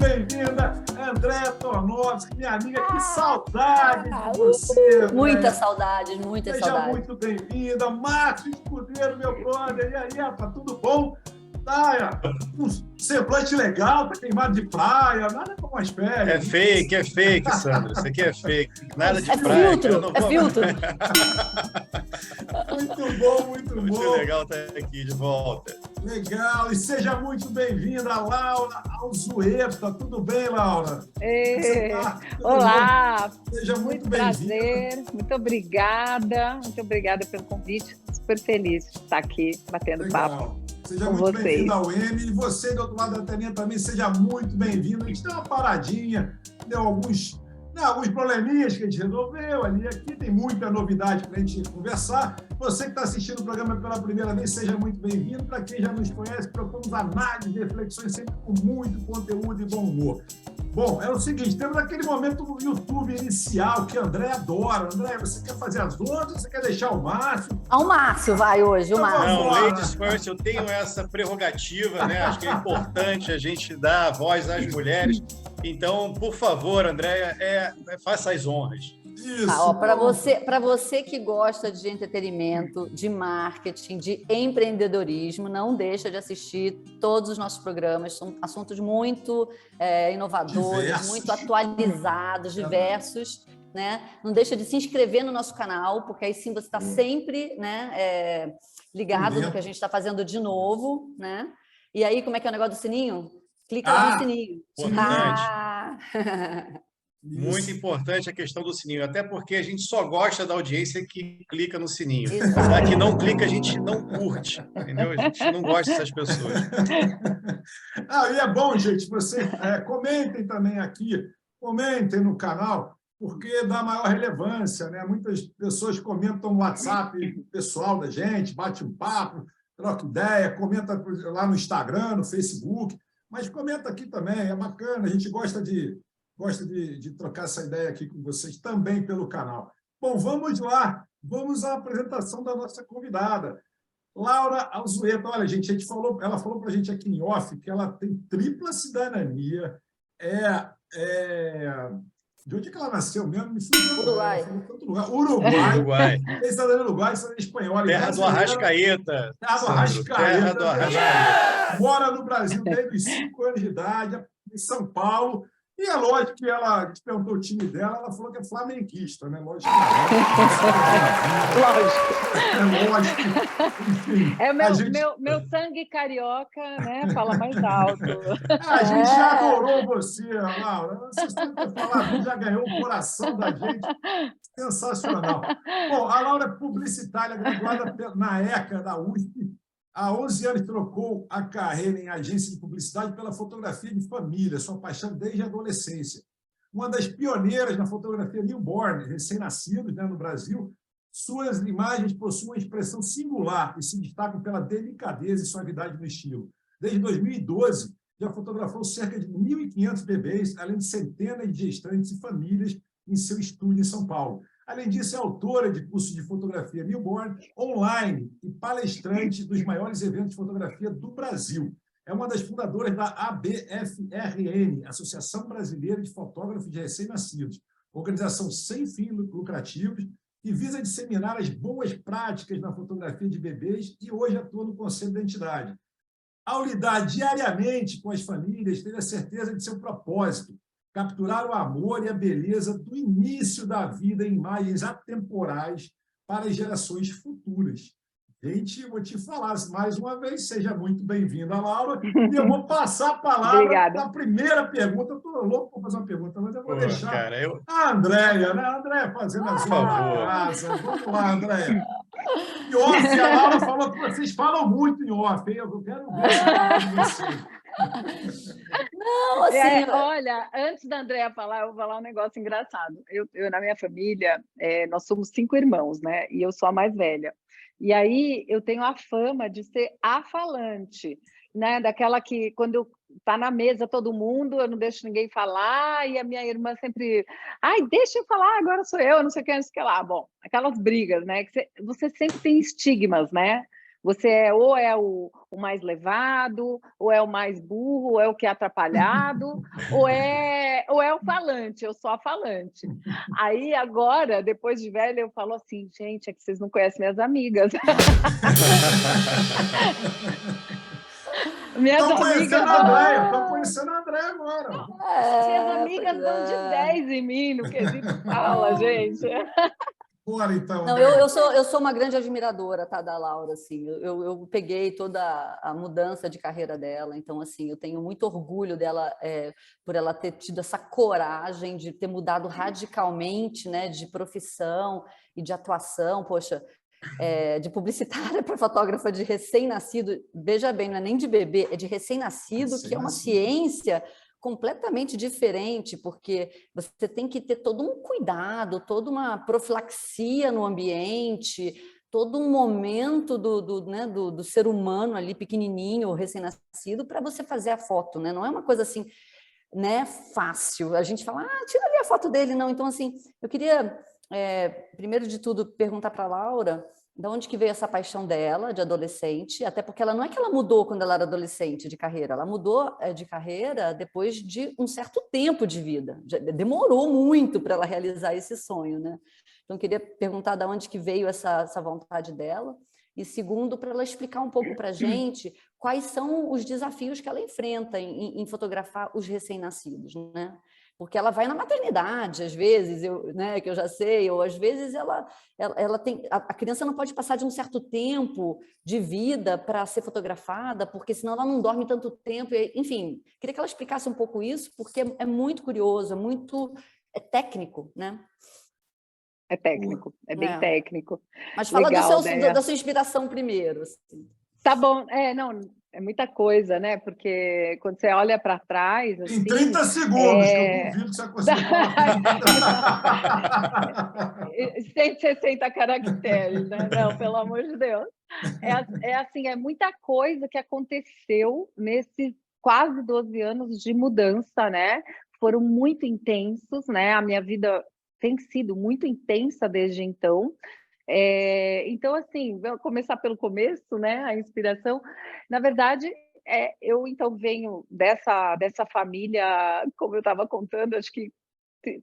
bem-vinda, Andréa Tornowski, minha amiga. Que saudade de você, muita saudade, muita Seja saudade. muito bem-vinda. Márcio Escudeiro, meu brother. E aí, rapaz, tudo bom? Tá, um semblante legal, tá queimado de praia, nada como as férias. É fake, Sandra. Isso aqui é fake. Nada de praia. Filtro, é filtro. Muito bom, muito bom. Muito legal estar aqui de volta. Legal. E seja muito bem-vinda, Laura Alzueta. Tudo bem, Laura? Olá. Seja muito bem-vinda. Prazer. Muito obrigada. Muito obrigada pelo convite. Super feliz de estar aqui batendo papo. Seja muito bem-vindo ao M. E você, do outro lado da telinha, também seja muito bem-vindo. A gente deu uma paradinha, deu alguns probleminhas que a gente resolveu ali. Aqui tem muita novidade para a gente conversar. Você que está assistindo o programa pela primeira vez, seja muito bem-vindo. Para quem já nos conhece, propomos análises e reflexões sempre com muito conteúdo e bom humor. Bom, é o seguinte, temos aquele momento no YouTube inicial que André adora. André, você quer fazer as outras ou você quer deixar o Márcio? O Márcio vai hoje, o Márcio. Não, ladies first, eu tenho essa prerrogativa, né? Acho que é importante a gente dar a voz às mulheres. Então, por favor, Andréia, faça as honras. Isso. Para você que gosta de entretenimento, de marketing, de empreendedorismo, não deixa de assistir todos os nossos programas. São assuntos muito inovadores, muito atualizados, diversos. Né? Não deixa de se inscrever no nosso canal, porque aí sim você está sempre, né, ligado no que a gente está fazendo de novo. Né? E aí, como é que é o negócio do sininho? Clica lá no sininho. Muito importante a questão do sininho, até porque a gente só gosta da audiência que clica no sininho. A que não clica, a gente não curte, entendeu? A gente não gosta dessas pessoas. E é bom, gente, vocês comentem também aqui, comentem no canal, porque dá maior relevância, né? Muitas pessoas comentam no WhatsApp pessoal da gente, bate um papo, troca ideia, comenta lá no Instagram, no Facebook, mas comenta aqui também, é bacana, a gente gosta de trocar essa ideia aqui com vocês também pelo canal. Bom, vamos lá, vamos à apresentação da nossa convidada, Laura Alzueta. Olha, gente, ela falou para a gente aqui em off que ela tem tripla cidadania, de onde é que ela nasceu mesmo? Uruguai. Uruguai. Tem cidadania uruguai, cidadania espanhola. Terra do Arrascaeta. Terra do Arrascaeta. Mora no Brasil desde os 5 anos de idade, em São Paulo. E é lógico que ela perguntou o time dela, ela falou que é flamenguista, né? Lógico. Lógico. É meu sangue carioca, né? Fala mais alto. A gente já adorou você, Laura. Você sempre falar, já ganhou o coração da gente. Sensacional. Bom, a Laura é publicitária, graduada na ECA da USP. Há 11 anos trocou a carreira em agência de publicidade pela fotografia de família, sua paixão desde a adolescência. Uma das pioneiras na fotografia newborn, recém-nascidos, né, no Brasil, suas imagens possuem uma expressão singular e se destacam pela delicadeza e suavidade no estilo. Desde 2012, já fotografou cerca de 1.500 bebês, além de centenas de gestantes e famílias em seu estúdio em São Paulo. Além disso, é autora de cursos de fotografia newborn, online e palestrante dos maiores eventos de fotografia do Brasil. É uma das fundadoras da ABFRN, Associação Brasileira de Fotógrafos de Recém-Nascidos, organização sem fins lucrativos que visa disseminar as boas práticas na fotografia de bebês e hoje atua no conselho da entidade. Ao lidar diariamente com as famílias, teve a certeza de seu propósito, capturar o amor e a beleza do início da vida em imagens atemporais para as gerações futuras. Gente, vou te falar mais uma vez, seja muito bem-vinda, Laura, e eu vou passar a palavra para a primeira pergunta. Eu estou louco para fazer uma pergunta, mas eu vou deixar a Andréia, né? A Andréia fazendo a sua casa. Vamos lá, Andréia. Em off, a Laura falou que vocês falam muito em off, hein? Eu quero ver de vocês. Não, assim... olha, antes da Andréa falar, eu vou falar um negócio engraçado. Eu na minha família, nós somos 5 irmãos, né? E eu sou a mais velha. E aí eu tenho a fama de ser a falante, né? Daquela que, quando tá na mesa todo mundo, eu não deixo ninguém falar, e a minha irmã sempre, deixa eu falar, agora sou eu, não sei o que lá. Bom, aquelas brigas, né? Que você sempre tem estigmas, né? Você ou é o mais levado, ou é o mais burro, ou é o que é atrapalhado, ou é o falante, eu sou a falante. Aí agora, depois de velha, eu falo assim, gente, é que vocês não conhecem minhas amigas. Minhas amigas Estou conhecendo a Andréia agora. minhas amigas dão de 10 em mim no quesito fala, gente. Bora, então, Não, Andréia. eu sou uma grande admiradora, tá, da Laura, assim, eu peguei toda a mudança de carreira dela, então, assim, eu tenho muito orgulho dela, por ela ter tido essa coragem de ter mudado radicalmente, né, de profissão e de atuação, poxa, de publicitária para fotógrafa de recém-nascido, veja bem, não é nem de bebê, é de recém-nascido, que é uma ciência completamente diferente, porque você tem que ter todo um cuidado, toda uma profilaxia no ambiente, todo um momento do ser humano ali pequenininho, recém-nascido, para você fazer a foto, né? Não é uma coisa assim, né, fácil. A gente fala, tira ali a foto dele, não. Então, assim, eu queria, primeiro de tudo, perguntar para a Laura de onde que veio essa paixão dela, de adolescente, até porque ela não é que ela mudou quando ela era adolescente de carreira, ela mudou de carreira depois de um certo tempo de vida. Demorou muito para ela realizar esse sonho, né? Então, eu queria perguntar de onde que veio essa vontade dela. E segundo, para ela explicar um pouco para a gente quais são os desafios que ela enfrenta em fotografar os recém-nascidos, né? Porque ela vai na maternidade, às vezes, né, que eu já sei, ou às vezes ela tem... A criança não pode passar de um certo tempo de vida para ser fotografada, porque senão ela não dorme tanto tempo. Enfim, queria que ela explicasse um pouco isso, porque é muito curioso, é técnico, né? É técnico, é bem técnico. Mas fala Legal, da sua inspiração primeiro. Assim. Tá bom, não, é muita coisa, né? Porque quando você olha para trás... Assim, em 30 segundos, que eu duvido que você conseguir falar. 160 caracteres, né? Não, pelo amor de Deus. Assim, é muita coisa que aconteceu nesses quase 12 anos de mudança, né? Foram muito intensos, né? A minha vida tem sido muito intensa desde então. Então, assim, vou começar pelo começo, né? A inspiração. Na verdade, eu então venho dessa família, como eu estava contando, acho que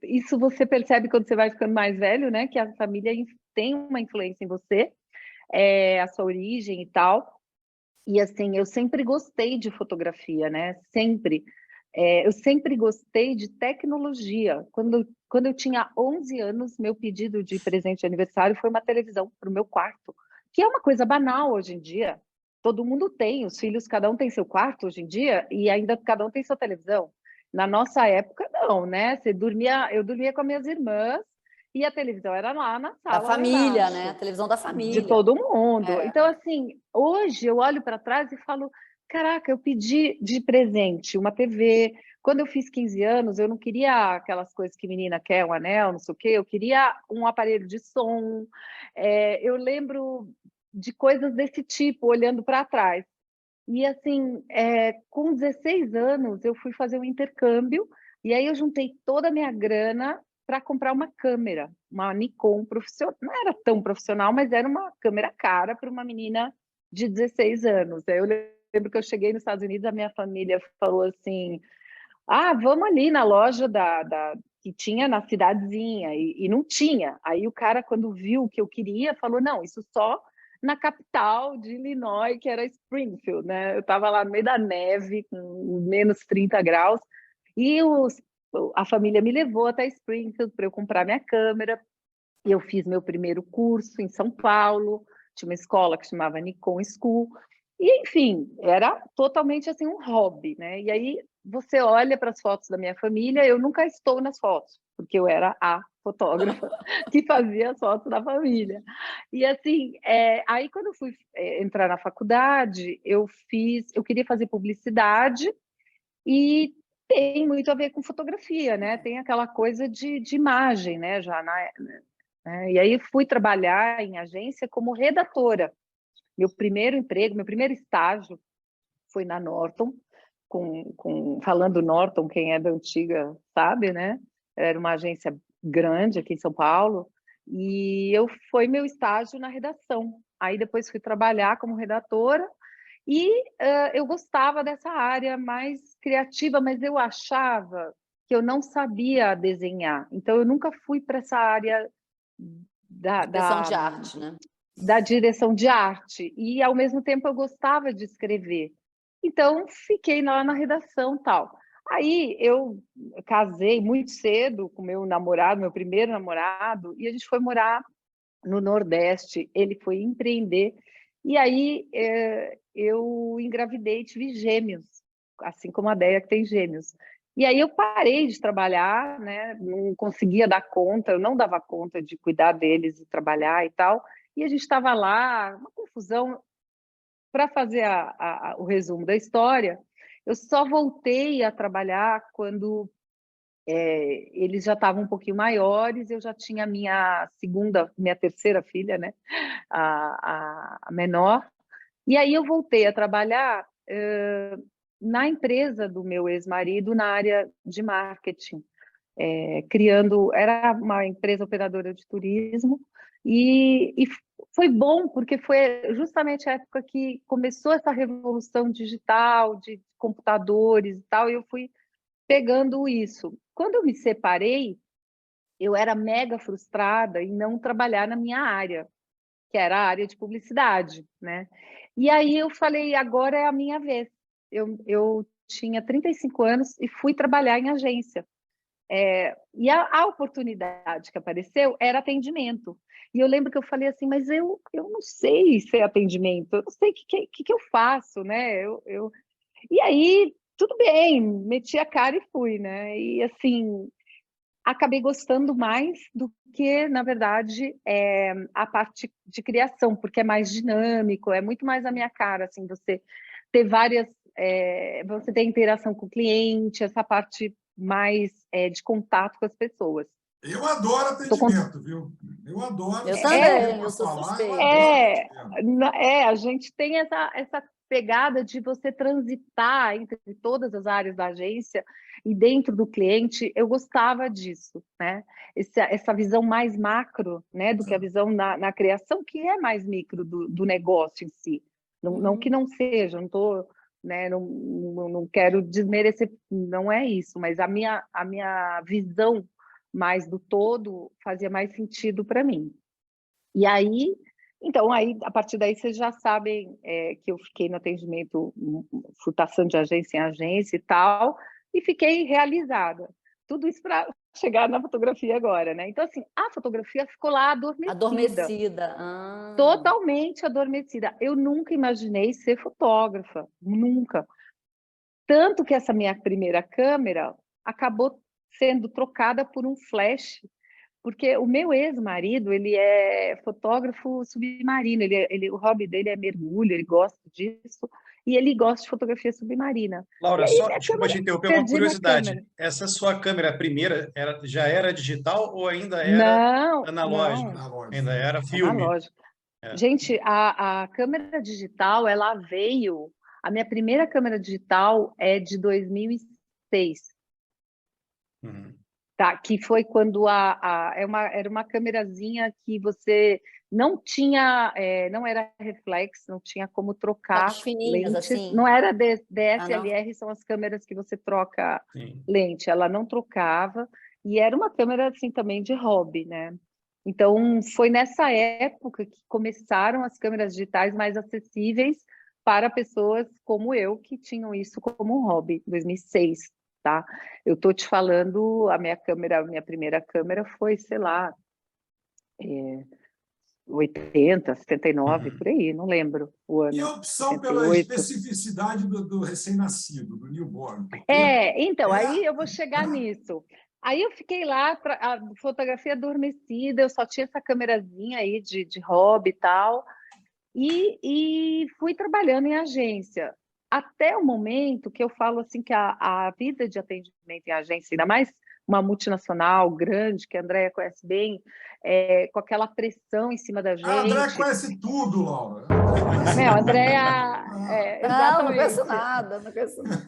isso você percebe quando você vai ficando mais velho, né? Que a família tem uma influência em você, a sua origem e tal. E assim, eu sempre gostei de fotografia, né? Sempre. Eu sempre gostei de tecnologia. Quando eu tinha 11 anos, meu pedido de presente de aniversário foi uma televisão para o meu quarto, que é uma coisa banal hoje em dia. Todo mundo tem, os filhos, cada um tem seu quarto hoje em dia, e ainda cada um tem sua televisão. Na nossa época, não, né? Eu dormia com as minhas irmãs, e a televisão era lá na sala. Da família, né? A televisão da família. De todo mundo. Então, assim, hoje eu olho para trás e falo, caraca, eu pedi de presente uma TV. Quando eu fiz 15 anos, eu não queria aquelas coisas que menina quer, um anel, não sei o quê. Eu queria um aparelho de som. Eu lembro de coisas desse tipo, olhando para trás. E, assim, com 16 anos, eu fui fazer um intercâmbio. E aí eu juntei toda a minha grana para comprar uma câmera, uma Nikon profissional. Não era tão profissional, mas era uma câmera cara para uma menina de 16 anos. Aí eu lembro que eu cheguei nos Estados Unidos, a minha família falou assim, vamos ali na loja que tinha na cidadezinha, e não tinha. Aí o cara, quando viu o que eu queria, falou, não, isso só na capital de Illinois, que era Springfield, né? Eu estava lá no meio da neve, com menos 30 graus, e a família me levou até Springfield para eu comprar minha câmera, e eu fiz meu primeiro curso em São Paulo, tinha uma escola que chamava Nikon School, e, enfim, era totalmente assim um hobby, né? E aí você olha para as fotos da minha família, eu nunca estou nas fotos, porque eu era a fotógrafa que fazia as fotos da família. E assim, aí quando eu fui entrar na faculdade, eu queria fazer publicidade, e tem muito a ver com fotografia, né? Tem aquela coisa de imagem, né? E aí fui trabalhar em agência como redatora. Meu primeiro emprego, meu primeiro estágio foi na Norton, falando Norton, quem é da antiga sabe, né? Era uma agência grande aqui em São Paulo, e foi meu estágio na redação. aí depois fui trabalhar como redatora, e eu gostava dessa área mais criativa, mas eu achava que eu não sabia desenhar. Então, eu nunca fui para essa área Direção de arte, né? da direção de arte. E, ao mesmo tempo, eu gostava de escrever. Então, fiquei lá na redação e tal. Aí, eu casei muito cedo com meu namorado, meu primeiro namorado, e a gente foi morar no Nordeste. Ele foi empreender. E aí, eu engravidei, tive gêmeos, assim como a Déia, que tem gêmeos. E aí eu parei de trabalhar, né? Não conseguia dar conta, eu não dava conta de cuidar deles e trabalhar e tal. E a gente estava lá, uma confusão. Para fazer o resumo da história, eu só voltei a trabalhar quando eles já estavam um pouquinho maiores, eu já tinha minha terceira filha, né? A menor. E aí eu voltei a trabalhar na empresa do meu ex-marido, na área de marketing, era uma empresa operadora de turismo, e foi bom, porque foi justamente a época que começou essa revolução digital, de computadores e tal, e eu fui pegando isso. Quando eu me separei, eu era mega frustrada em não trabalhar na minha área, que era a área de publicidade, né? E aí eu falei, agora é a minha vez. Eu tinha 35 anos e fui trabalhar em agência. E a oportunidade que apareceu era atendimento. E eu lembro que eu falei assim, mas eu não sei ser atendimento, eu não sei o que eu faço, né? E aí, tudo bem, meti a cara e fui, né? E assim, acabei gostando mais do que, na verdade, a parte de criação, porque é mais dinâmico, é muito mais a minha cara, assim, você ter você ter interação com o cliente, essa parte mais de contato com as pessoas. Eu adoro atendimento, viu? Eu adoro. Eu Sempre também, eu sou falar, eu suspeita. adoro atendimento. A gente tem essa pegada de você transitar entre todas as áreas da agência e dentro do cliente. Eu gostava disso, né? Essa visão mais macro, né, do que a visão na criação, que é mais micro do negócio em si. Não que não seja, não estou, né, não quero desmerecer, não é isso, mas a minha visão mais do todo fazia mais sentido para mim. E aí, então, a partir daí vocês já sabem que eu fiquei no atendimento, fui passando de agência em agência e tal, e fiquei realizada. Tudo isso para chegar na fotografia agora, né? Então, assim, a fotografia ficou lá adormecida. Adormecida. Totalmente adormecida. Eu nunca imaginei ser fotógrafa, nunca. Tanto que essa minha primeira câmera acabou sendo trocada por um flash, porque o meu ex-marido, ele é fotógrafo submarino, o hobby dele é mergulho, ele gosta disso, e ele gosta de fotografia submarina. Laura, Aí, desculpa te interromper, uma perdi minha curiosidade. câmera. Essa sua câmera primeira já era digital ou ainda era Não, analógica? Ainda era filme. analógico. Gente, a câmera digital, a minha primeira câmera digital é de 2006. Uhum. Tá, que foi quando era uma câmerazinha que você não tinha, não era reflex, não tinha como trocar As fininhas, lentes. assim? Não era DSLR, são as câmeras que você troca lente. Ela não trocava, e era uma câmera assim também de hobby, né? Então, foi nessa época que começaram as câmeras digitais mais acessíveis para pessoas como eu, que tinham isso como hobby, 2006. Tá? Eu estou te falando, a minha primeira câmera foi, sei lá, 80, 79, por aí, não lembro o ano. E a opção 78. pela especificidade do recém-nascido, do newborn? Então, aí eu vou chegar nisso. Aí eu fiquei lá, a fotografia adormecida, eu só tinha essa câmerazinha aí de hobby e tal, e fui trabalhando em agência. Até o momento que eu falo assim que a vida de atendimento em agência, ainda mais uma multinacional grande, que a Andréia conhece bem, com aquela pressão em cima da gente. A Andréia conhece tudo, Laura. A Andréia... Não conheço nada, não conheço nada.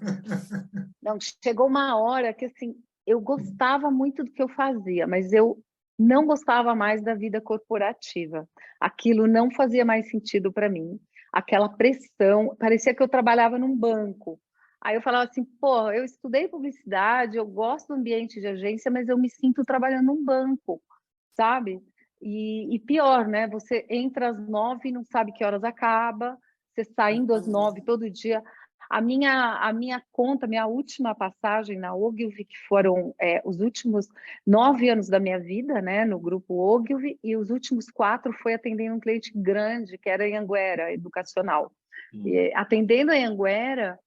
Não, chegou uma hora que assim, eu gostava muito do que eu fazia, mas eu não gostava mais da vida corporativa. Aquilo não fazia mais sentido para mim. Aquela pressão, parecia que eu trabalhava num banco. Aí eu falava assim, pô, eu estudei publicidade, eu gosto do ambiente de agência, mas eu me sinto trabalhando num banco, sabe? E pior, né? Você entra às 9 e não sabe que horas acaba, você saindo às 9 todo dia. A minha conta, minha última passagem na Ogilvy, que foram os últimos 9 anos da minha vida, né, no grupo Ogilvy, e os últimos 4 foi atendendo um cliente grande, que era a Anhanguera Educacional. E, atendendo a Anhanguera,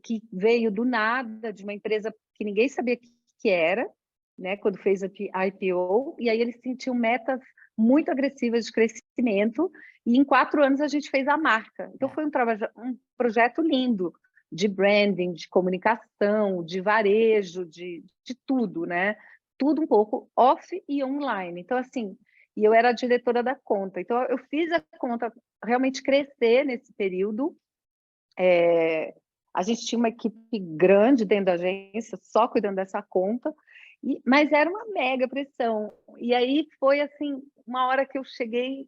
que veio do nada, de uma empresa que ninguém sabia que era, né, quando fez a IPO, e aí eles sentiam metas muito agressivas de crescimento, e em 4 anos a gente fez a marca. Então foi um projeto lindo, de branding, de comunicação, de varejo, de tudo, né? Tudo um pouco off e online. Então, assim, e eu era a diretora da conta. Então, eu fiz a conta realmente crescer nesse período. A gente tinha uma equipe grande dentro da agência, só cuidando dessa conta, mas era uma mega pressão. E aí foi, assim, uma hora que eu cheguei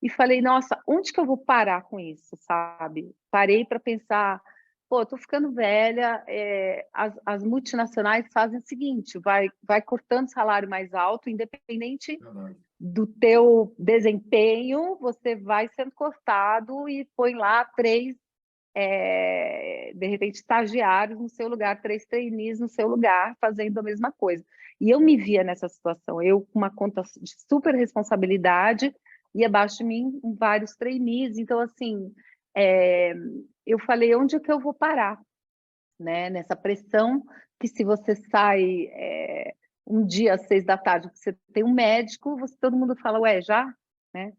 e falei, nossa, onde que eu vou parar com isso, sabe? Parei para pensar, pô, tô ficando velha, as multinacionais fazem o seguinte, vai cortando salário mais alto, independente do teu desempenho, você vai sendo cortado e põe lá 3, de repente, estagiários no seu lugar, 3 trainees no seu lugar, fazendo a mesma coisa. E eu me via nessa situação, eu com uma conta de super responsabilidade, e abaixo de mim vários trainees. Então, assim, eu falei, onde é que eu vou parar? Né? Nessa pressão que se você sai um dia às 6 da tarde, você tem um médico, todo mundo fala, ué, já? Né?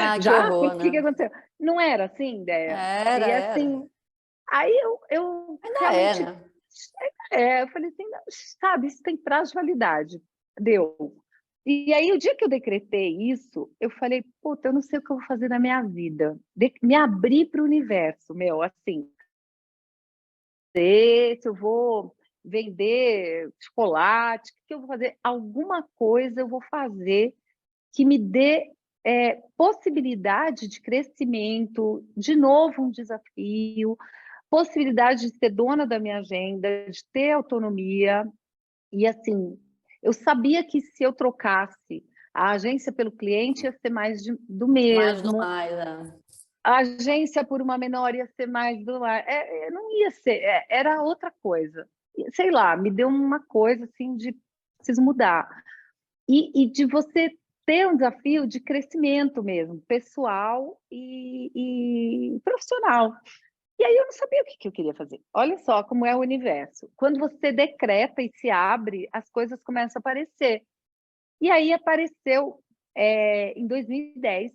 Ah, que Já? horror, O que né? aconteceu? Não era assim, ideia? E assim, aí eu Ainda realmente... né? eu falei assim, sabe, isso tem prazo de validade. Deu. E aí, o dia que eu decretei isso, eu falei, puta, eu não sei o que eu vou fazer na minha vida. Me abri para o universo, meu, assim. Se eu vou vender chocolate, o que eu vou fazer? Alguma coisa eu vou fazer que me dê possibilidade de crescimento, de novo um desafio, possibilidade de ser dona da minha agenda, de ter autonomia. E assim, eu sabia que se eu trocasse a agência pelo cliente ia ser mais do Mais do mesmo, mais, né? a agência por uma menor ia ser mais do mais, não ia ser, era outra coisa. Sei lá, me deu uma coisa assim de preciso mudar. E de você ter um desafio de crescimento mesmo, pessoal e profissional. E aí eu não sabia o que eu queria fazer. Olha só como é o universo. Quando você decreta e se abre, as coisas começam a aparecer. E aí apareceu, em 2010,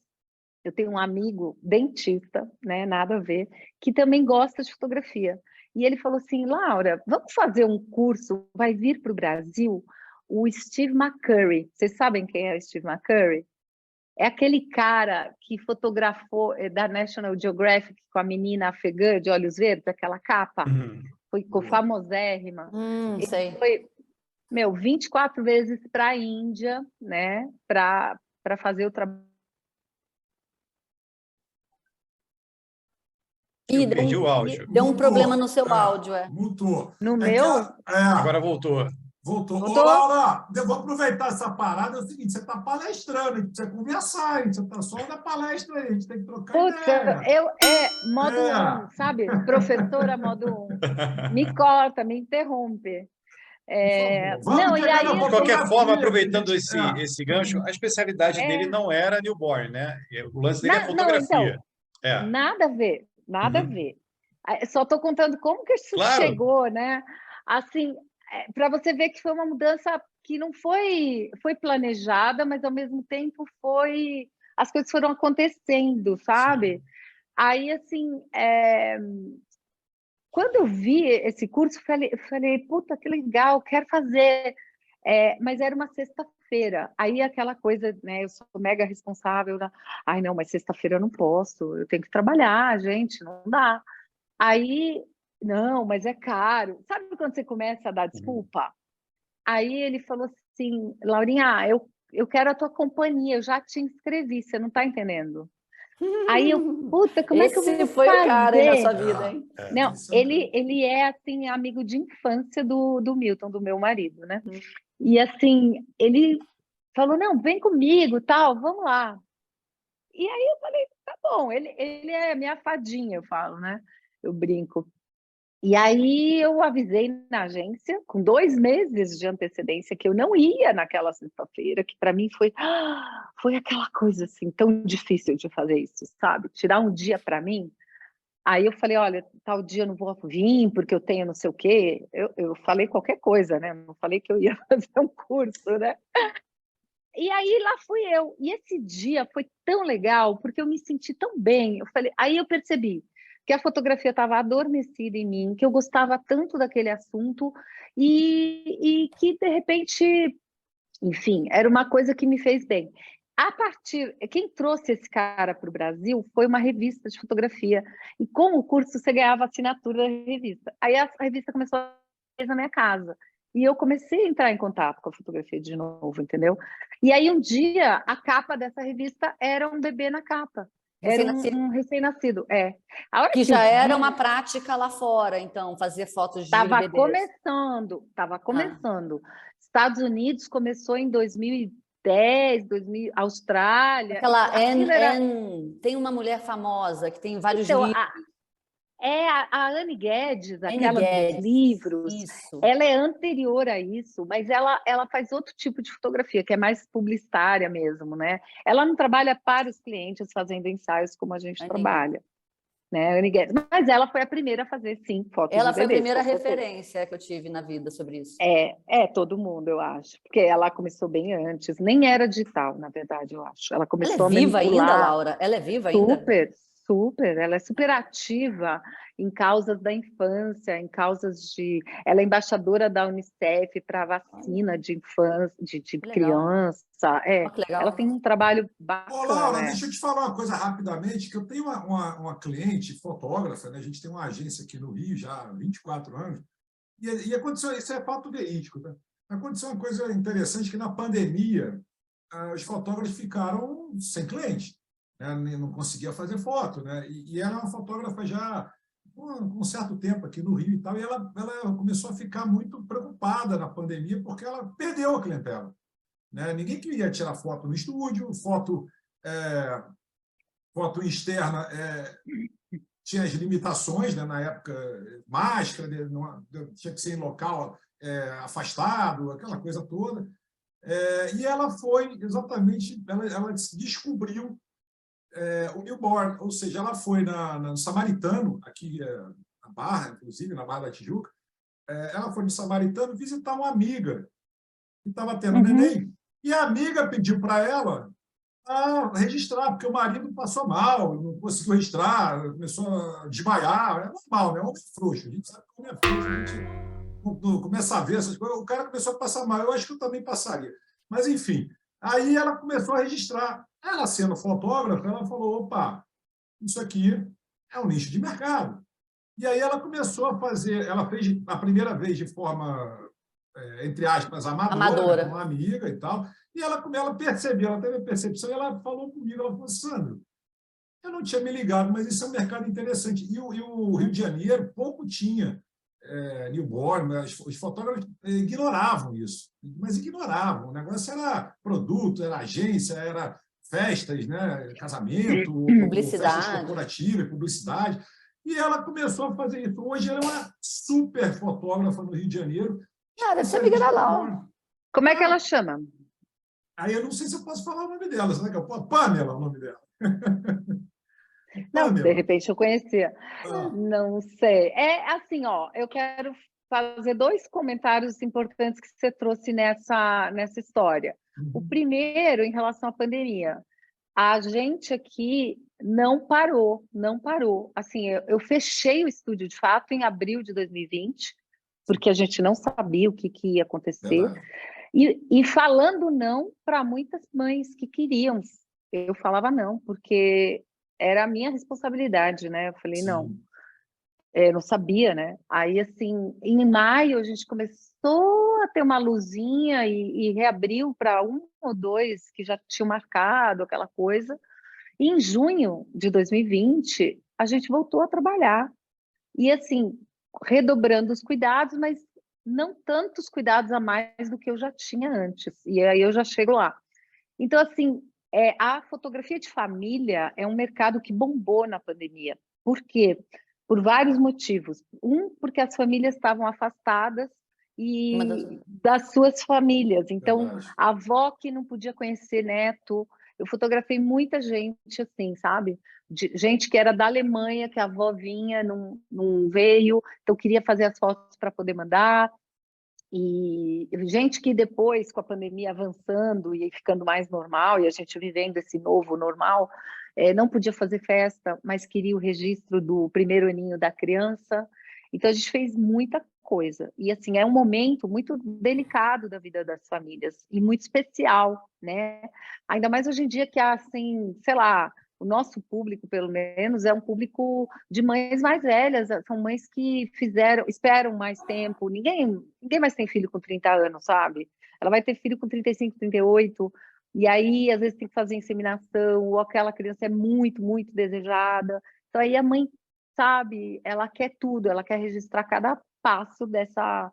eu tenho um amigo dentista, né, nada a ver, que também gosta de fotografia. E ele falou assim, Laura, vamos fazer um curso, vai vir para o Brasil o Steve McCurry. Vocês sabem quem é o Steve McCurry? É aquele cara que fotografou da National Geographic com a menina afegã de olhos verdes, aquela capa, ficou famosérrima. Sei. Ele foi, 24 vezes para a Índia, né, para fazer o trabalho. Eu perdi o áudio. Deu um problema no seu áudio, Mutou. No meu? Agora voltou. Voltou. Voltou? Ô, Laura, eu vou aproveitar essa parada. É o seguinte, você está palestrando, a gente precisa conversar, hein? Você está só na palestra aí, a gente tem que trocar ideia. Modo 1, sabe? Professora modo 1. Me corta, me interrompe. Vamos E chegar na aí... De qualquer forma, fotografia. aproveitando esse gancho, a especialidade dele não era newborn, né? O lance dele é Não, fotografia. então, nada a ver, nada a ver. Só estou contando como que isso Claro. chegou, né? Assim, para você ver que foi uma mudança que não foi planejada, mas ao mesmo tempo as coisas foram acontecendo, sabe? Sim. Aí, assim, quando eu vi esse curso, eu falei, puta, que legal, quero fazer. Mas era uma sexta-feira. Aí aquela coisa, né? Eu sou mega responsável. Ai, não, mas sexta-feira eu não posso. Eu tenho que trabalhar, gente, não dá. Aí, não, mas é caro. Sabe quando você começa a dar desculpa? Aí ele falou assim, Laurinha, eu quero a tua companhia, eu já te inscrevi, você não está entendendo? Aí eu, puta, como é que eu Esse vou foi o cara aí na sua fazer? vida, hein? Não, Isso é um cara. ele é, assim, amigo de infância do Milton, do meu marido, né? E, assim, ele falou, não, vem comigo, tal, vamos lá. E aí eu falei, tá bom, ele é minha fadinha, eu falo, né? Eu brinco. E aí eu avisei na agência, com 2 meses de antecedência, que eu não ia naquela sexta-feira, que para mim foi aquela coisa assim, tão difícil de fazer isso, sabe? Tirar um dia para mim. Aí eu falei, olha, tal dia eu não vou vir, porque eu tenho não sei o quê. Eu falei qualquer coisa, né? Não falei que eu ia fazer um curso, né? E aí lá fui eu. E esse dia foi tão legal, porque eu me senti tão bem. Eu falei, aí eu percebi que a fotografia estava adormecida em mim, que eu gostava tanto daquele assunto e que, de repente, enfim, era uma coisa que me fez bem. Quem trouxe esse cara para o Brasil foi uma revista de fotografia. E com o curso você ganhava assinatura da revista. Aí a revista começou a ir na minha casa. E eu comecei a entrar em contato com a fotografia de novo, entendeu? E aí um dia a capa dessa revista era um bebê na capa. Era Recém-nascido. um recém-nascido, é. A hora Que que eu já era vi, uma prática lá fora, então, fazer fotos de estava bebês. estava Ah. começando. Estados Unidos começou em 2010, Austrália. Aquela Aquilo era. tem uma mulher famosa que tem vários Então, livros. a Anne Guedes, Anne aquela dos Guedes, livros, isso. ela é anterior a isso, mas ela faz outro tipo de fotografia, que é mais publicitária mesmo, né? Ela não trabalha para os clientes fazendo ensaios como a gente Anne Guedes. trabalha, né? Anne Guedes. Mas ela foi a primeira a fazer, sim, fotos de Ela foi a bebês. primeira Com certeza. referência que eu tive na vida sobre isso. Todo mundo, eu acho. Porque ela começou bem antes. Nem era digital, na verdade, eu acho. Ela Ela é começou a viva ainda, manipular. Laura? Ela é viva ainda? Super, super. Ela é super ativa em causas da infância, em causas de... Ela é embaixadora da Unicef para vacina de infância, de Que legal. criança. Olha que Ela legal. tem um trabalho Ô, Laura, bacana. deixa eu te falar uma coisa rapidamente, que eu tenho uma cliente fotógrafa, né? A gente tem uma agência aqui no Rio já há 24 anos, e aconteceu, isso é fato verídico, tá? Aconteceu uma coisa interessante, que na pandemia os fotógrafos ficaram sem cliente, né? Não conseguia fazer foto, né? E ela é uma fotógrafa já com um certo tempo aqui no Rio e tal, e ela começou a ficar muito preocupada na pandemia, porque ela perdeu a clientela, né? Ninguém queria tirar foto no estúdio, foto externa tinha as limitações, né? Na época, máscara, tinha que ser em local afastado, aquela coisa toda. E ela foi exatamente, ela descobriu o newborn, ou seja, ela foi no Samaritano, aqui na Barra, inclusive, na Barra da Tijuca, ela foi no Samaritano visitar uma amiga que estava tendo neném, e a amiga pediu para ela registrar, porque o marido passou mal, não conseguiu registrar, começou a desmaiar, é normal, né? Homem frouxo, a gente sabe que homem é frouxo, a gente não começa a ver essas coisas, o cara começou a passar mal, eu acho que eu também passaria. Mas, enfim, aí ela começou a registrar. Ela, sendo fotógrafa, ela falou, opa, isso aqui é um nicho de mercado. E aí ela começou a fazer, ela fez a primeira vez de forma, entre aspas, amadora, né, com uma Amadora. amiga e tal, e ela percebeu, ela teve a percepção, e ela falou comigo, ela falou, Sandro, eu não tinha me ligado, mas isso é um mercado interessante. E o Rio de Janeiro pouco tinha newborn, os fotógrafos ignoravam isso, mas ignoravam. O negócio era produto, era agência, era festas, né? Casamento, ou festas Publicidade. corporativas, publicidade. E ela começou a fazer isso. Hoje ela é uma super fotógrafa no Rio de Janeiro, Deve ser amiga da especialista em Laura. newborn. Como é que ela chama? Aí eu não sei se eu posso falar o nome dela, será que eu posso? Pamela, o nome dela. Não, de Pamela. repente eu conhecia. Não sei. É assim, ó, eu quero fazer 2 comentários importantes que você trouxe nessa história. O primeiro, em relação à pandemia. A gente aqui não parou. Assim, eu fechei o estúdio, de fato, em abril de 2020, porque a gente não sabia o que ia acontecer. Verdade. E falando não para muitas mães que queriam. Eu falava não, porque era a minha responsabilidade, né? Eu falei, não, Sim. não sabia, né? Aí, assim, em maio, a gente começou começou a ter uma luzinha e reabriu para 1 ou 2 que já tinham marcado aquela coisa. E em junho de 2020, a gente voltou a trabalhar. E assim, redobrando os cuidados, mas não tantos cuidados a mais do que eu já tinha antes. E aí eu já chego lá. Então, assim, a fotografia de família é um mercado que bombou na pandemia. Por quê? Por vários motivos. Porque as famílias estavam afastadas das suas famílias. Então, Verdade. a avó que não podia conhecer neto. Eu fotografei muita gente assim, sabe? Gente que era da Alemanha, que a avó vinha, não veio, então queria fazer as fotos para poder mandar. E gente que depois, com a pandemia avançando e ficando mais normal, e a gente vivendo esse novo normal, não podia fazer festa, mas queria o registro do primeiro aninho da criança. Então, a gente fez muita coisa. E, assim, é um momento muito delicado da vida das famílias e muito especial, né? Ainda mais hoje em dia que, assim, sei lá, o nosso público, pelo menos, é um público de mães mais velhas, são mães que esperam mais tempo. Ninguém mais tem filho com 30 anos, sabe? Ela vai ter filho com 35, 38, e aí, às vezes, tem que fazer inseminação, ou aquela criança é muito, muito desejada. Então, aí a mãe, sabe, ela quer tudo, ela quer registrar cada passo dessa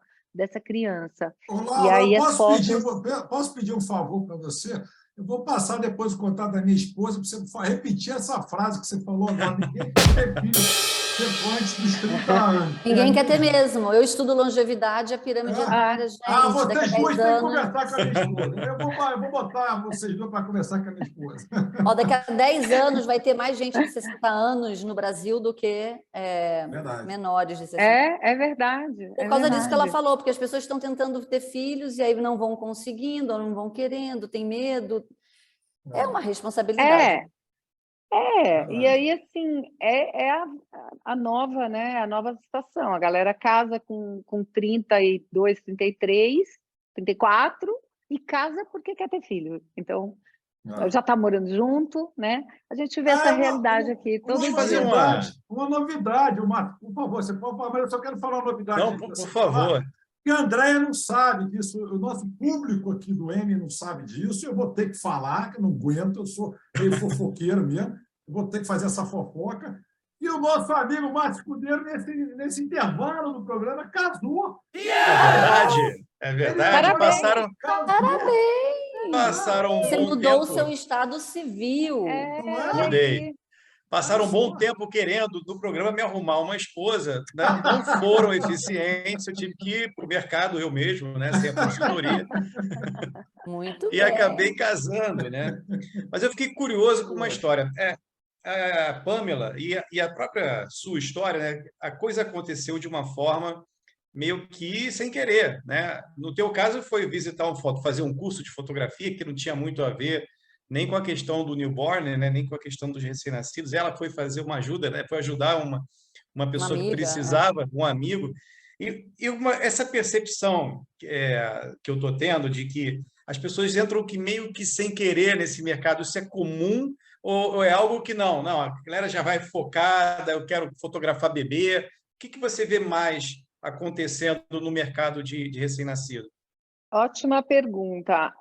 criança. Ô, E Laura, aí as fotos... posso pedir um favor para você? Eu vou passar depois o contato da minha esposa para você repetir essa frase que você falou agora. Ninguém quer ter filho antes dos 30 anos. Ninguém quer ter mesmo. Eu estudo longevidade e a pirâmide etária, gente. Daqui a Vocês 10 duas têm que anos. conversar com a minha esposa. Eu vou botar vocês duas para conversar com a minha esposa. Ó, daqui a 10 anos vai ter mais gente de 60 anos no Brasil do que Verdade. menores de 60 anos. É verdade. Por causa disso que ela falou, porque as pessoas estão tentando ter filhos e aí não vão conseguindo, ou não vão querendo, tem medo. É uma responsabilidade. E aí, assim, a nova, né? A nova situação. A galera casa com 32, 33, 34 e casa porque quer ter filho. Então, já está morando junto, né? A gente vê essa realidade aqui todo dia. Uma novidade, por favor, você pode falar, mas eu só quero falar uma novidade. Não, por favor. E a Andréia não sabe disso, o nosso público aqui do M não sabe disso, eu vou ter que falar, que eu não aguento, eu sou meio fofoqueiro mesmo, eu vou ter que fazer essa fofoca. E o nosso amigo Márcio Escudeiro, nesse intervalo do programa, casou. É verdade. Parabéns. Passaram um Você bom mudou o tempo. seu estado civil. Mudei. Passaram um bom tempo querendo, do programa, me arrumar uma esposa. Né? Não foram eficientes, eu tive que ir para o mercado eu mesmo, né? Sem a consultoria. Muito E bem. acabei casando, né? Mas eu fiquei curioso com uma história. A Pamela e a própria sua história, né? A coisa aconteceu de uma forma meio que sem querer, né? No teu caso foi visitar fazer um curso de fotografia que não tinha muito a ver nem com a questão do newborn, né? Nem com a questão dos recém-nascidos. Ela foi fazer uma ajuda, né? Foi ajudar uma pessoa que precisava, um amigo. E essa percepção que eu estou tendo de que as pessoas entram meio que sem querer nesse mercado, isso é comum ou é algo que não, a galera já vai focada, eu quero fotografar bebê. O que você vê mais acontecendo no mercado de recém-nascido? Ótima pergunta.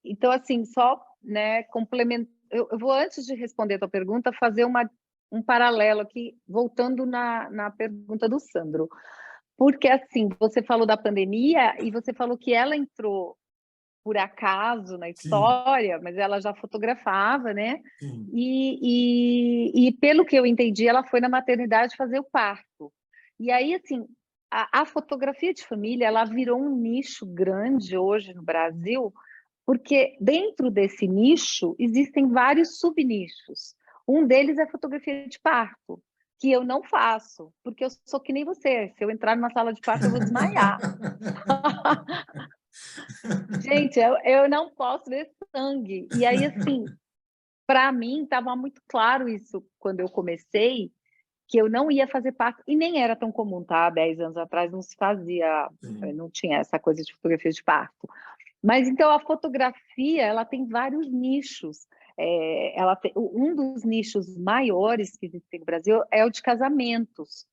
Então, assim, só, né, complementar. Eu vou, antes de responder a tua pergunta, fazer um paralelo aqui, voltando na pergunta do Sandro. Porque, assim, você falou da pandemia e você falou que ela entrou por acaso na história, mas ela já fotografava, né? E pelo que eu entendi, ela foi na maternidade fazer o parto. E aí, assim, a fotografia de família, ela virou um nicho grande hoje no Brasil, porque dentro desse nicho existem vários subnichos. Um deles é a fotografia de parto, que eu não faço, porque eu sou que nem você. Se eu entrar numa sala de parto, eu vou desmaiar. Gente, eu não posso ver sangue. E aí, assim, para mim, estava muito claro isso quando eu comecei, que eu não ia fazer parto, e nem era tão comum, tá? 10 anos atrás não se fazia, não tinha essa coisa de fotografia de parto. Mas, então, a fotografia, ela tem vários nichos. Um dos nichos maiores que existem no Brasil é o de casamentos.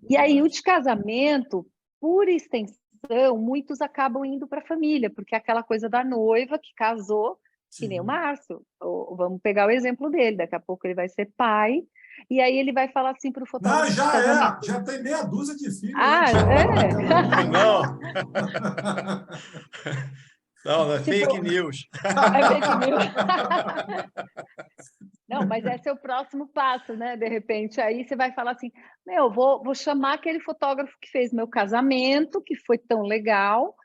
E aí, o de casamento, por extensão, recepção, muitos acabam indo para a família, porque é aquela coisa da noiva que casou, que nem o Sim. Márcio. Vamos pegar o exemplo dele, daqui a pouco ele vai ser pai, e aí ele vai falar assim para o Não, fotógrafo de já casamento. já tem meia dúzia de filhos Ah, antes de morar é? naquela Ah, não, ali. não, é Tipo, fake news. é fake news. Não, mas esse é o próximo passo, né? De repente, aí você vai falar assim: meu, vou chamar aquele fotógrafo que fez meu casamento, que foi tão legal,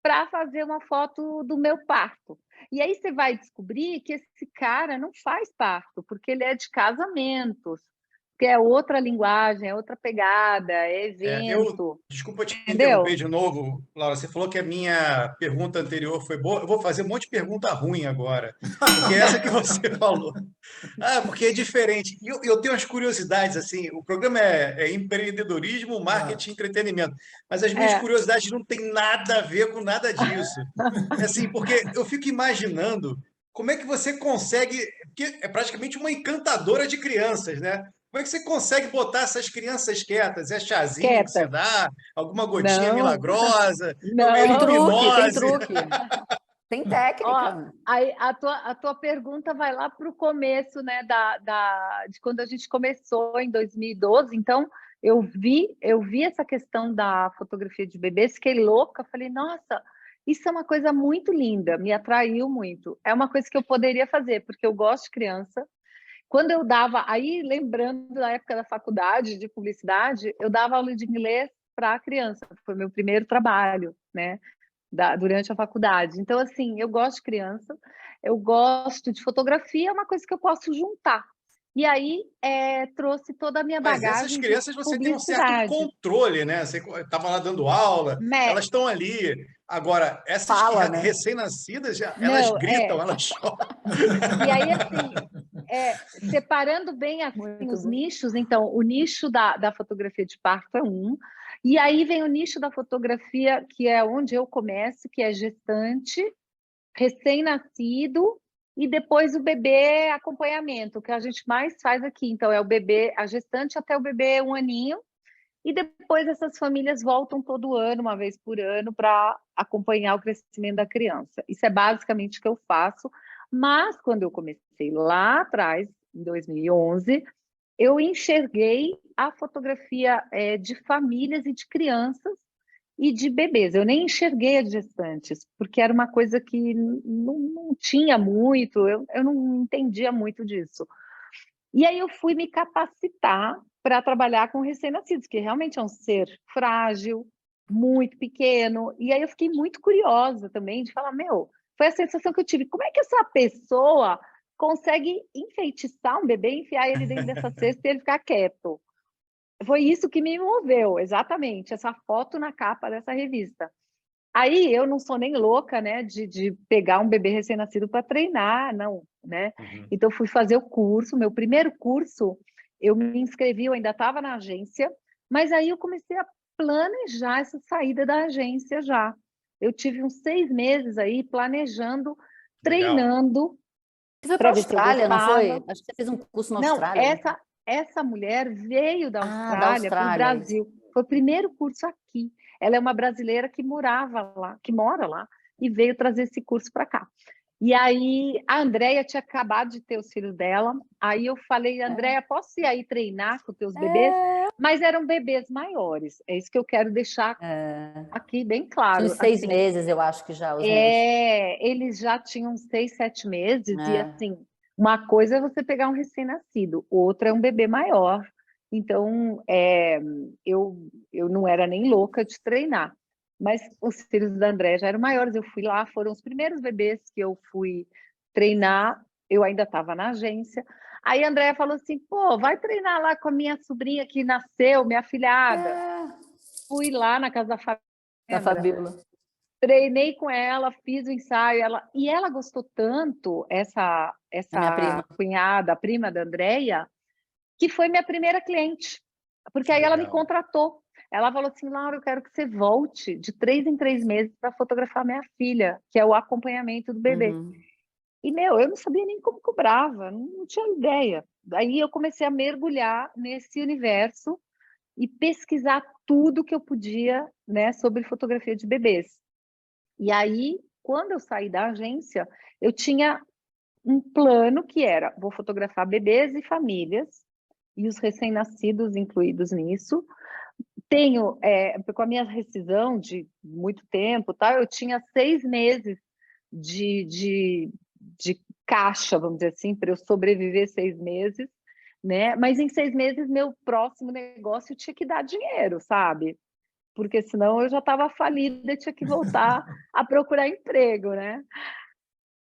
para fazer uma foto do meu parto. E aí você vai descobrir que esse cara não faz parto, porque ele é de casamentos, que é outra linguagem, é outra pegada, é evento, Desculpa te interromper entendeu? de novo, Laura. Você falou que a minha pergunta anterior foi boa. Eu vou fazer um monte de pergunta ruim agora, porque essa que você falou. Ah, porque é diferente. E eu tenho umas curiosidades, assim, o programa é empreendedorismo, marketing, entretenimento, mas as minhas É, curiosidades não têm nada a ver com nada disso. É assim, porque eu fico imaginando como é que você consegue, porque é praticamente uma encantadora de crianças, né? Como é que você consegue botar essas crianças quietas? É chazinho que você quietas. dá? Alguma gotinha Não, milagrosa? Tem não. truque, tem Hipnose? truque. Tem Ó, técnica. aí a tua pergunta vai lá para o começo, né, de quando a gente começou em 2012. Então, eu vi essa questão da fotografia de bebês, fiquei louca, falei, nossa, isso é uma coisa muito linda, me atraiu muito. É uma coisa que eu poderia fazer, porque eu gosto de criança. Quando eu dava, aí lembrando da época da faculdade de publicidade, eu dava aula de inglês para criança, foi meu primeiro trabalho, né? Durante a faculdade. Então, assim, eu gosto de criança, eu gosto de fotografia, é uma coisa que eu posso juntar. E aí trouxe toda a minha Mas essas bagagem de crianças você tem um certo publicidade. controle, né? Você estava lá dando aula, elas estão ali. Agora, essas que Fala, né? recém-nascidas, elas Não, gritam, elas choram. e aí, assim, separando bem assim, Muito os bom. nichos, então, o nicho da fotografia de parto é um, e aí vem o nicho da fotografia, que é onde eu começo, que é gestante, recém-nascido, e depois o bebê acompanhamento, que a gente mais faz aqui. Então, é o bebê, a gestante até o bebê 1 aninho, e depois essas famílias voltam todo ano, uma vez por ano, para acompanhar o crescimento da criança. Isso é basicamente o que eu faço. Mas quando eu comecei lá atrás, em 2011, eu enxerguei a fotografia de famílias e de crianças e de bebês. Eu nem enxerguei as gestantes, porque era uma coisa que não tinha muito, eu não entendia muito disso. E aí eu fui me capacitar para trabalhar com recém-nascidos, que realmente é um ser frágil, muito pequeno. E aí eu fiquei muito curiosa também de falar, meu, foi a sensação que eu tive. Como é que essa pessoa consegue enfeitiçar um bebê, enfiar ele dentro dessa cesta e ele ficar quieto? Foi isso que me moveu, exatamente, essa foto na capa dessa revista. Aí eu não sou nem louca, né, de pegar um bebê recém-nascido para treinar, não, né? Uhum. Então fui fazer o curso, meu primeiro curso, eu me inscrevi, eu ainda estava na agência, mas aí eu comecei a planejar essa saída da agência já. Eu tive uns 6 meses aí planejando, Legal. treinando Você foi para a para ver se eu Austrália, não gostava. foi? Acho que você fez um curso na Não, Austrália, né? essa mulher veio da Ah, da Austrália para o Austrália, isso. Brasil. Foi o primeiro curso aqui. Ela é uma brasileira que morava lá, que mora lá, e veio trazer esse curso para cá. E aí a Andréia tinha acabado de ter os filhos dela. Aí eu falei, Andréia, posso ir aí treinar com os teus bebês? Mas eram bebês maiores. É isso que eu quero deixar aqui bem Tinha claro. uns 6 Assim, meses, eu acho que já, os meus. eles já tinham 6, 7 meses, e É. assim, uma coisa é você pegar um recém-nascido, outra é um bebê maior. Então, eu não era nem louca de treinar, mas os filhos da André já eram maiores. Eu fui lá, foram os primeiros bebês que eu fui treinar, eu ainda estava na agência. Aí a Andréia falou assim: pô, vai treinar lá com a minha sobrinha que nasceu, minha filhada. Fui lá na casa da Da Fabiola, Fabíola. treinei com ela, fiz o ensaio, e ela gostou tanto, essa A minha prima. cunhada, a prima da Andréia, que foi minha primeira cliente, porque aí ela me Legal. contratou. Ela falou assim, Laura, eu quero que você volte de 3 em 3 meses para fotografar minha filha, que é o acompanhamento do bebê. Uhum. E, meu, eu não sabia nem como cobrava, não tinha ideia. Daí eu comecei a mergulhar nesse universo, e pesquisar tudo que eu podia, né, sobre fotografia de bebês. E aí, quando eu saí da agência, eu tinha um plano que era, vou fotografar bebês e famílias, e os recém-nascidos incluídos nisso. Tenho, com a minha rescisão de muito tempo, tá, eu tinha 6 meses de caixa, vamos dizer assim, para eu sobreviver 6 meses, né? Mas em 6 meses, meu próximo negócio tinha que dar dinheiro, sabe? Porque senão eu já estava falida, tinha que voltar a procurar emprego, né?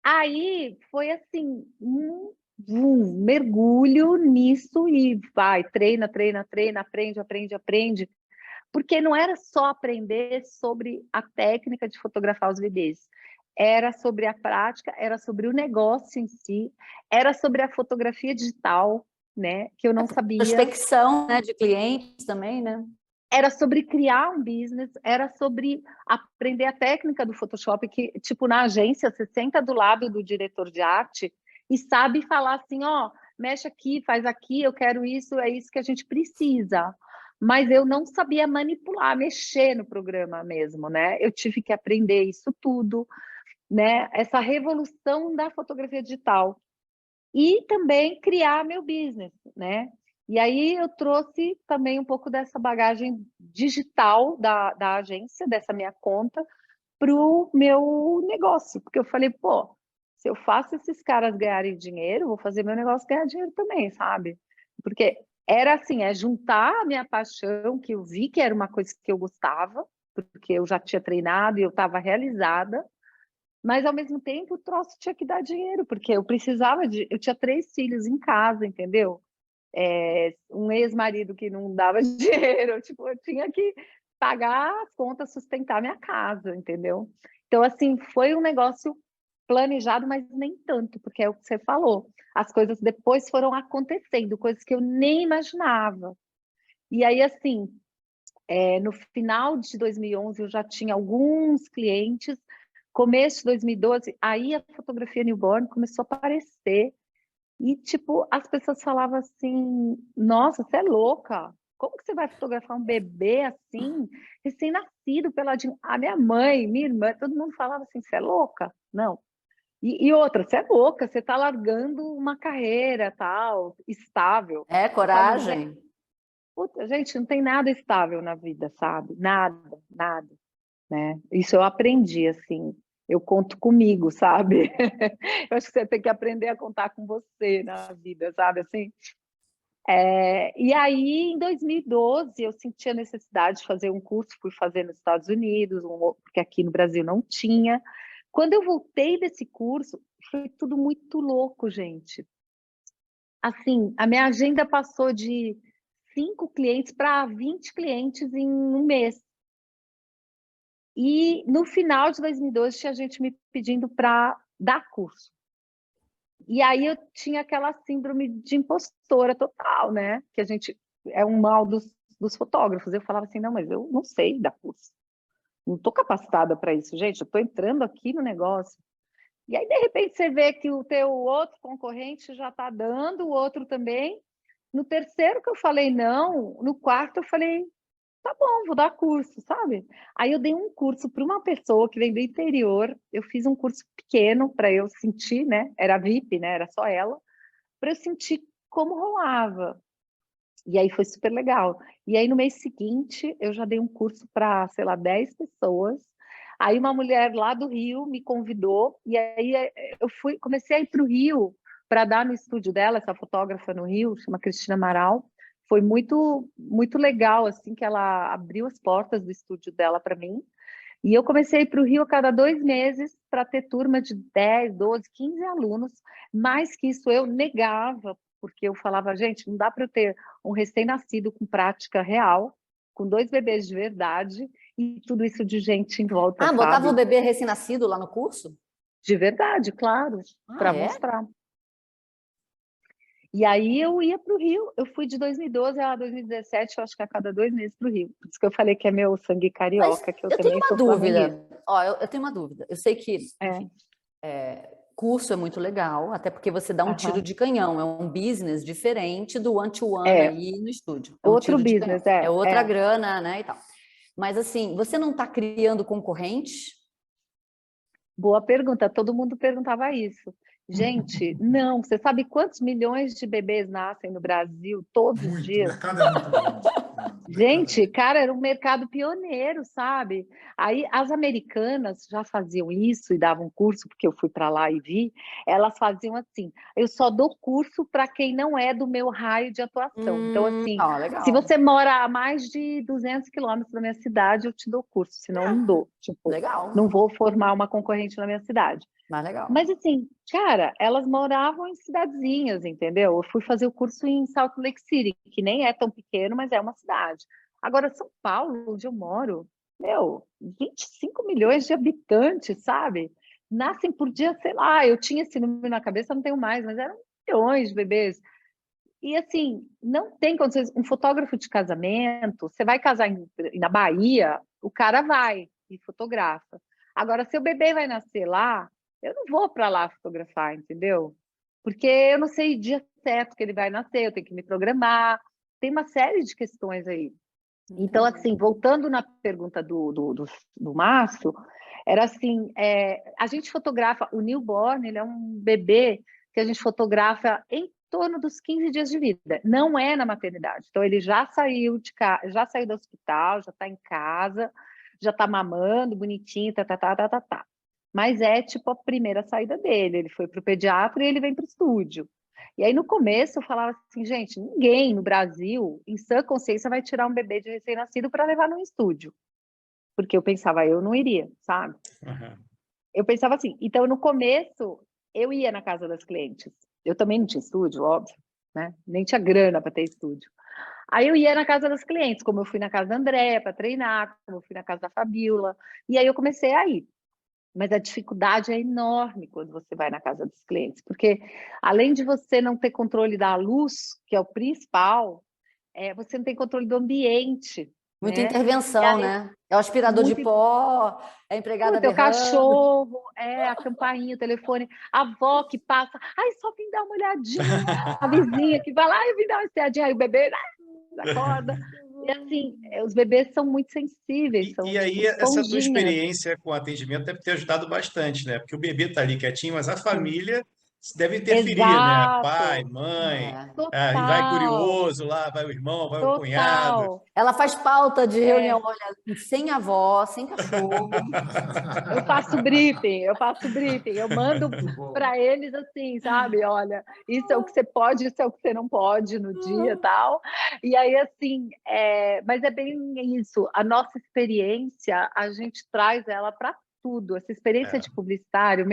Aí foi assim, um mergulho nisso e vai, treina, treina, treina, aprende, aprende, aprende. Porque não era só aprender sobre a técnica de fotografar os bebês, era sobre a prática, era sobre o negócio em si, era sobre a fotografia digital, né, que eu não sabia. Prospecção, né, de clientes também, né? Era sobre criar um business, era sobre aprender a técnica do Photoshop, que, tipo, na agência, você senta do lado do diretor de arte e sabe falar assim, ó, mexe aqui, faz aqui, eu quero isso, é isso que a gente precisa. Mas eu não sabia manipular, mexer no programa mesmo, né? Eu tive que aprender isso tudo, né? Essa revolução da fotografia digital. E também criar meu business, né? E aí eu trouxe também um pouco dessa bagagem digital da agência, dessa minha conta, para o meu negócio. Porque eu falei, pô, se eu faço esses caras ganharem dinheiro, vou fazer meu negócio ganhar dinheiro também, sabe? Porque era assim, juntar a minha paixão, que eu vi que era uma coisa que eu gostava, porque eu já tinha treinado e eu estava realizada, mas ao mesmo tempo o troço tinha que dar dinheiro, porque eu precisava de. Eu tinha 3 filhos em casa, entendeu? Um ex-marido que não dava dinheiro, tipo, eu tinha que pagar as contas, sustentar minha casa, entendeu? Então, assim, foi um negócio planejado, mas nem tanto, porque é o que você falou. As coisas depois foram acontecendo, coisas que eu nem imaginava. E aí, assim, no final de 2011, eu já tinha alguns clientes. Começo de 2012, aí a fotografia newborn começou a aparecer. E, tipo, as pessoas falavam assim, nossa, você é louca. Como que você vai fotografar um bebê assim, recém-nascido pela... A minha mãe, minha irmã, todo mundo falava assim, você é louca? Não. E outra, você é louca, você está largando uma carreira tal, estável. Coragem. Puta, gente, não tem nada estável na vida, sabe? Nada, nada, né? Isso eu aprendi, assim. Eu conto comigo, sabe? Eu acho que você tem que aprender a contar com você na vida, sabe? Assim. E aí, em 2012, eu senti a necessidade de fazer um curso, fui fazer nos Estados Unidos, porque aqui no Brasil não tinha. Quando eu voltei desse curso, foi tudo muito louco, gente. Assim, a minha agenda passou de 5 clientes para 20 clientes em um mês. E no final de 2012 tinha gente me pedindo para dar curso. E aí eu tinha aquela síndrome de impostora total, né? Que a gente é um mal dos fotógrafos. Eu falava assim, não, mas eu não sei dar curso. Não estou capacitada para isso, gente. Eu estou entrando aqui no negócio. E aí, de repente, você vê que o teu outro concorrente já está dando, o outro também. No terceiro que eu falei não, no quarto eu falei, tá bom, vou dar curso, sabe? Aí eu dei um curso para uma pessoa que vem do interior, eu fiz um curso pequeno para eu sentir, né? Era VIP, né? Era só ela, para eu sentir como rolava. E aí foi super legal. E aí no mês seguinte eu já dei um curso para, sei lá, 10 pessoas. Aí uma mulher lá do Rio me convidou e aí eu comecei a ir para o Rio para dar no estúdio dela, essa fotógrafa no Rio, chama Cristina Amaral. Foi muito muito legal assim que ela abriu as portas do estúdio dela para mim. E eu comecei a ir para o Rio a cada 2 meses para ter turma de 10, 12, 15 alunos. Mais que isso eu negava, porque eu falava, gente, não dá para eu ter um recém-nascido com prática real, com 2 bebês de verdade e tudo isso de gente em volta, sabe? Botava o bebê recém-nascido lá no curso? De verdade, claro, para mostrar. E aí eu ia para o Rio, eu fui de 2012 a 2017, eu acho que a cada 2 meses para o Rio. Por isso que eu falei que é meu sangue carioca, que eu também tenho uma sou dúvida. flamenguista. Eu tenho uma dúvida. Eu sei que enfim, curso é muito legal, até porque você dá um tiro de canhão, é um business diferente do one-to-one É. aí no estúdio. É um Outro tiro de business, canhão. é. outra É. grana, né, e tal. Mas assim, você não está criando concorrentes? Boa pergunta, todo mundo perguntava isso. Gente, não, você sabe quantos milhões de bebês nascem no Brasil todos os Muito, o dias? mercado é muito grande. Gente, cara, era um mercado pioneiro, sabe? Aí as americanas já faziam isso e davam curso, porque eu fui para lá e vi. Elas faziam assim: eu só dou curso para quem não é do meu raio de atuação. Então, assim, legal. se você mora a mais de 200 quilômetros da minha cidade, eu te dou curso, senão não dou. Tipo, Legal. não vou formar uma concorrente na minha cidade. Mas legal. Mas assim, cara, elas moravam em cidadezinhas, entendeu? Eu fui fazer o curso em Salt Lake City, que nem é tão pequeno, mas é uma cidade. Agora, São Paulo, onde eu moro, 25 milhões de habitantes, sabe? Nascem por dia, sei lá, eu tinha esse número na cabeça, não tenho mais, mas eram milhões de bebês. E assim, não tem condições. Um fotógrafo de casamento, você vai casar na Bahia, o cara vai e fotografa. Agora, se o bebê vai nascer lá, eu não vou para lá fotografar, entendeu? Porque eu não sei o dia certo que ele vai nascer, eu tenho que me programar. Tem uma série de questões aí. Então, assim, voltando na pergunta do Márcio, era assim, a gente fotografa, o newborn, ele é um bebê que a gente fotografa em torno dos 15 dias de vida, não é na maternidade. Então, ele já saiu já saiu do hospital, já está em casa, já está mamando, bonitinho, tá. Mas é tipo a primeira saída dele, ele foi para o pediatra e ele vem para o estúdio. E aí, no começo, eu falava assim, gente, ninguém no Brasil, em sã consciência, vai tirar um bebê de recém-nascido para levar num estúdio. Porque eu pensava, eu não iria, sabe? Uhum. Eu pensava assim, então, no começo, eu ia na casa das clientes. Eu também não tinha estúdio, óbvio, né? Nem tinha grana para ter estúdio. Aí eu ia na casa das clientes, como eu fui na casa da Andréa para treinar, como eu fui na casa da Fabiola. E aí eu comecei a ir. Mas a dificuldade é enorme quando você vai na casa dos clientes, porque além de você não ter controle da luz, que é o principal, você não tem controle do ambiente. Muita Né? intervenção, né? É o aspirador de pó, é a empregada O teu berrando. cachorro, a campainha, o telefone, a avó que passa, ai, só vim dar uma olhadinha, a vizinha que vai lá, eu vim dar uma espiadinha, aí o bebê acorda. E assim, os bebês são muito sensíveis, são E aí, tipo essa tua esponjinhas. experiência com o atendimento deve ter ajudado bastante, né? Porque o bebê está ali quietinho, mas a família deve interferir, né? Pai, Exato, mãe, e vai total, curioso lá, vai o irmão, vai o cunhado. total. Ela faz pauta de reunião, olha, sem avó, sem cachorro. Eu faço briefing, eu mando Muito bom. para eles assim, sabe? Olha, isso é o que você pode, isso é o que você não pode no dia e tal. E aí, assim, mas é bem isso. A nossa experiência, a gente traz ela para tudo. Essa experiência de publicitário,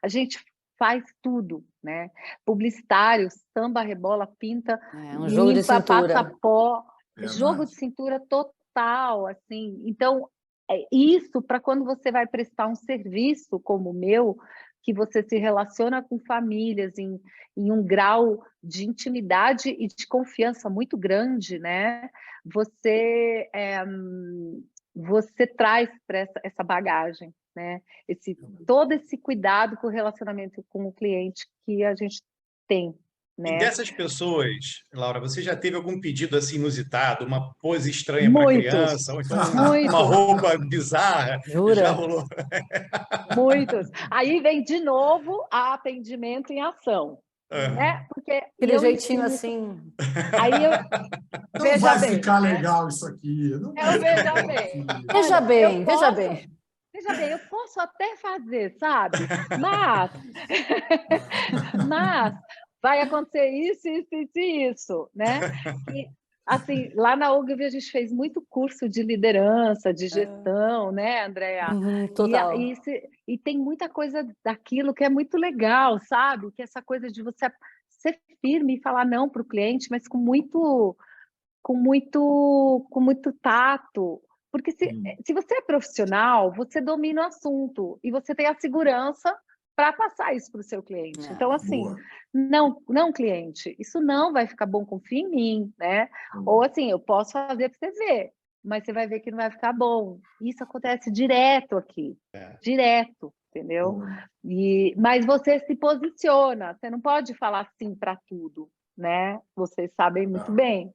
a gente faz tudo, né? Publicitário, samba, rebola, pinta, Um jogo de limpa, passa cintura. pó, Verdade. jogo de cintura total, assim. Então, isso para quando você vai prestar um serviço como o meu, que você se relaciona com famílias em um grau de intimidade e de confiança muito grande, né? Você traz para essa bagagem, né? Todo esse cuidado com o relacionamento com o cliente que a gente tem. E Né? dessas pessoas, Laura, você já teve algum pedido assim inusitado, uma pose estranha para Muitos, criança, ou então uma muitos. roupa bizarra? Já Jura? rolou? Muitos. Aí vem de novo a atendimento em ação. Né? Porque Aquele eu jeitinho ensino. assim. Aí eu. Não Veja vai bem. ficar legal isso aqui. Não vai ficar Veja legal bem. aqui. Veja Olha, bem, veja bem. Veja bem, eu posso até fazer, sabe? Mas vai acontecer isso, né? E, assim, lá na UGV a gente fez muito curso de liderança, de gestão, né, Andréa? Total. E tem muita coisa daquilo que é muito legal, sabe? Que essa coisa de você ser firme e falar não para o cliente, mas com muito tato. Porque se você é profissional, você domina o assunto e você tem a segurança para passar isso para o seu cliente. Então, assim, não, cliente, isso não vai ficar bom, confia em mim, né? Ou assim, eu posso fazer para você ver, mas você vai ver que não vai ficar bom. Isso acontece direto aqui, direto, entendeu? entendeu? Mas você se posiciona, você não pode falar sim para tudo, né? Vocês sabem muito bem.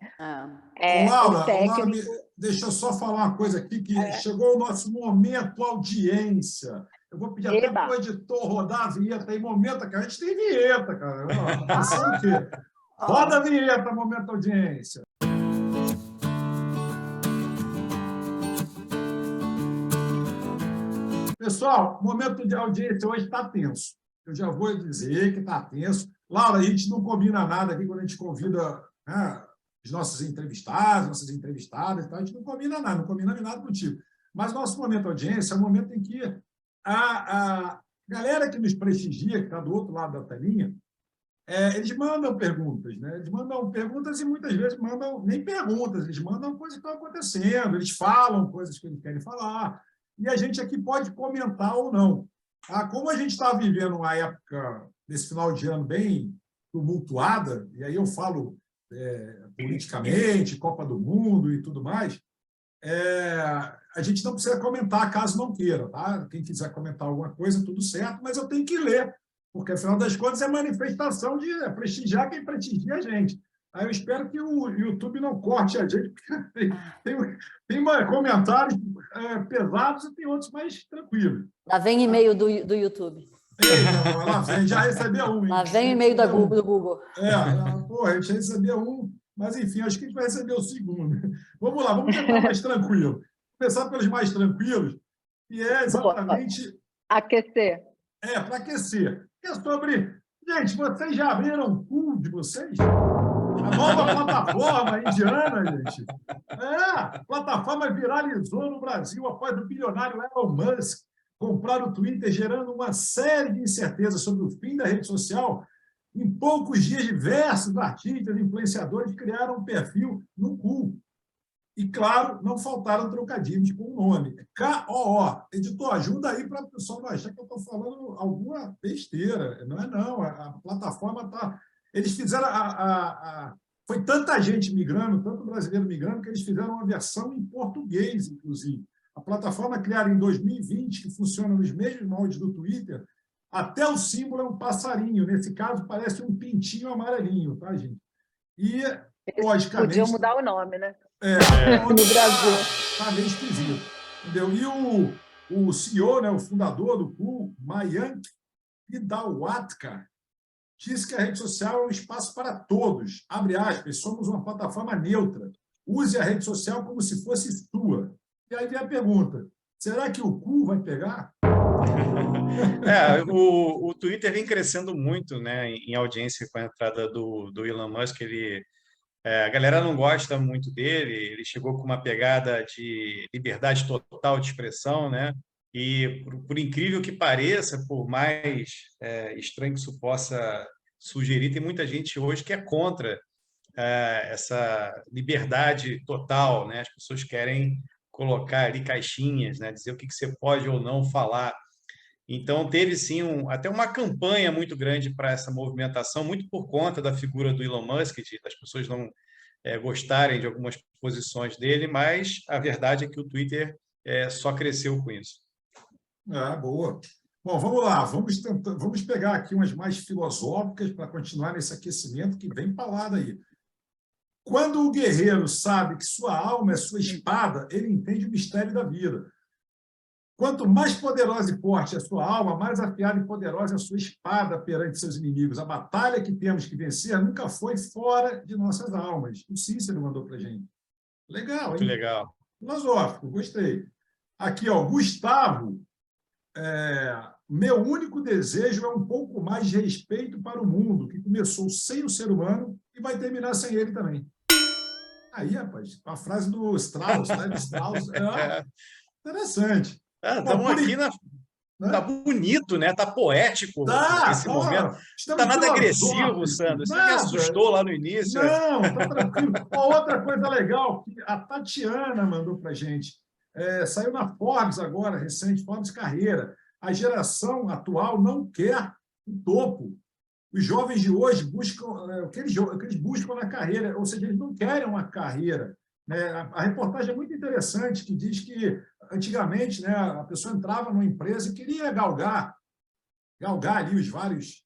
Ô, Laura, O técnico... deixa eu só falar uma coisa aqui, que chegou o nosso momento audiência. Eu vou pedir até para o editor rodar a vinheta aí, momento, que a gente tem vinheta, cara. Tá pensando o quê? Roda a vinheta, momento audiência. Pessoal, o momento de audiência hoje está tenso. Eu já vou dizer que está tenso. Laura, a gente não combina nada aqui quando a gente convida, né, os nossos entrevistados, nossas entrevistadas, então a gente não combina nada, não combina nada contigo. Mas nosso momento de audiência é o momento em que a galera que nos prestigia, que está do outro lado da telinha, eles mandam perguntas, né? Eles mandam perguntas e muitas vezes mandam nem perguntas, eles mandam coisas que estão acontecendo, eles falam coisas que eles querem falar, e a gente aqui pode comentar ou não. Como a gente está vivendo uma época, nesse final de ano, bem tumultuada, e aí eu falo politicamente, Copa do Mundo e tudo mais, a gente não precisa comentar caso não queira, tá? Quem quiser comentar alguma coisa, tudo certo, mas eu tenho que ler, porque, afinal das contas, é manifestação de prestigiar quem prestigia a gente. Aí eu espero que o YouTube não corte a gente, porque tem comentários pesados e tem outros mais tranquilos. Lá vem e-mail do YouTube. Lá vem, já recebeu um. Lá vem e-mail do Google. A gente recebeu um, mas, enfim, acho que a gente vai receber o segundo. Vamos lá, vamos tentar mais tranquilo. Começar pelos mais tranquilos, que é exatamente... Aquecer. Para aquecer. É sobre... Gente, vocês já abriram o cu de vocês? A nova plataforma indiana, gente. A plataforma viralizou no Brasil após o bilionário Elon Musk comprar o Twitter, gerando uma série de incertezas sobre o fim da rede social. Em poucos dias, diversos artistas e influenciadores criaram um perfil no cu. E, claro, não faltaram trocadilhos com o nome. KOO. Editor, ajuda aí para o pessoal não achar que eu estou falando alguma besteira. Não é, não. A plataforma está... Eles fizeram... Foi tanta gente migrando, tanto brasileiro migrando, que eles fizeram uma versão em português, inclusive. A plataforma criada em 2020, que funciona nos mesmos moldes do Twitter, até o símbolo é um passarinho. Nesse caso, parece um pintinho amarelinho, tá, gente? E, logicamente... Podiam mudar o nome, né? No Brasil. Está meio esquisito. Entendeu? E o CEO, né, o fundador do Cu, Mayank Vidalwatkar, disse que a rede social é um espaço para todos. Abre aspas, somos uma plataforma neutra. Use a rede social como se fosse sua. E aí vem a pergunta, será que o cu vai pegar? O Twitter vem crescendo muito, né, em audiência com a entrada do Elon Musk. A galera não gosta muito dele, ele chegou com uma pegada de liberdade total de expressão, né? E, por incrível que pareça, por mais estranho que isso possa sugerir, tem muita gente hoje que é contra essa liberdade total, né? As pessoas querem colocar ali caixinhas, né? Dizer o que você pode ou não falar. Então, teve, sim, até uma campanha muito grande para essa movimentação, muito por conta da figura do Elon Musk, das pessoas não gostarem de algumas posições dele, mas a verdade é que o Twitter só cresceu com isso. Boa. Bom, vamos lá, vamos pegar aqui umas mais filosóficas para continuar nesse aquecimento que vem para lá daí. Quando o guerreiro sabe que sua alma é sua espada, ele entende o mistério da vida. Quanto mais poderosa e forte é a sua alma, mais afiada e poderosa é a sua espada perante seus inimigos. A batalha que temos que vencer nunca foi fora de nossas almas. O Cícero mandou para a gente. Legal, hein? Muito legal. Filosófico, gostei. Aqui, ó, Gustavo. Meu único desejo é um pouco mais de respeito para o mundo, que começou sem o ser humano e vai terminar sem ele também. Aí, rapaz, a frase do Strauss, né? Do Strauss, interessante. Estamos aqui Tá bonito, né? Tá poético esse momento. Não tá nada agressivo, Sandro. Você me assustou lá no início. Não, tá tranquilo. Outra coisa legal que a Tatiana mandou para a gente. Saiu na Forbes agora, recente, Forbes Carreira. A geração atual não quer o topo. Os jovens de hoje buscam o que eles buscam na carreira, ou seja, eles não querem uma carreira. A reportagem é muito interessante, que diz que, antigamente, né, a pessoa entrava numa empresa e queria galgar galgar ali os vários,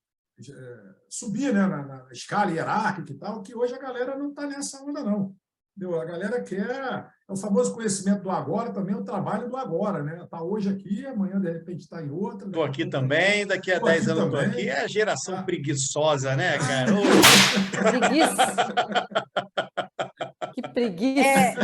subir, né, na escala hierárquica e tal, que hoje a galera não está nessa onda, não. Entendeu? A galera quer... É o famoso conhecimento do agora, também o trabalho do agora, né? Está hoje aqui, amanhã, de repente, está em outra. Estou aqui também, daqui a 10 anos estou aqui. É a geração preguiçosa, né, cara? Preguiça. Que preguiça.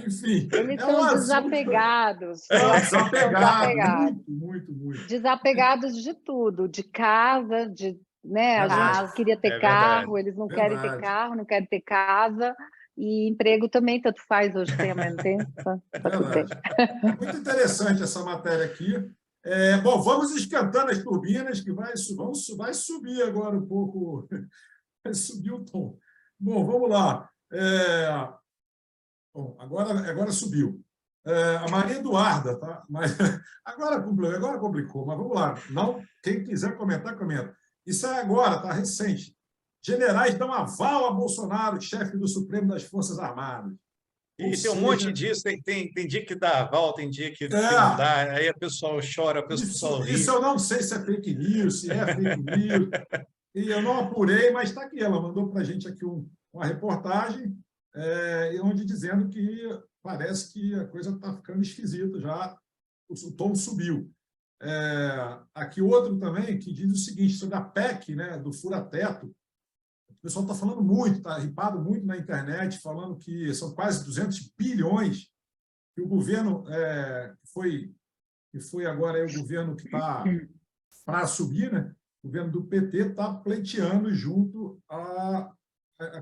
Enfim, Eles são desapegados. Desapegados, muito. Desapegados de tudo, de casa, né? A gente queria ter carro, eles não querem ter carro, não querem ter casa. E emprego também, tanto faz hoje, tem a mesma tempo. Muito interessante essa matéria aqui. Bom, vamos esquentando as turbinas, que vai subir agora um pouco, vai subir o tom. Bom, vamos lá. Bom, agora subiu. A Maria Eduarda, tá? Mas agora complicou, mas vamos lá. Não, quem quiser comentar, comenta. Isso é agora, tá recente. Generais dão aval a Bolsonaro, chefe do Supremo das Forças Armadas. E tem um monte disso, tem dia que dá aval, tem dia que não dá, aí o pessoal chora, o pessoal ri. Isso eu não sei se é fake news, se é fake news, e eu não apurei, mas está aqui, ela mandou para a gente aqui uma reportagem, onde dizendo que parece que a coisa está ficando esquisita já, o tom subiu. Aqui outro também que diz o seguinte, sobre a PEC, né, do fura-teto. O pessoal está falando muito, está ripado muito na internet, falando que são quase 200 bilhões que o governo, que foi agora o governo que está para subir, né? O governo do PT está pleiteando junto à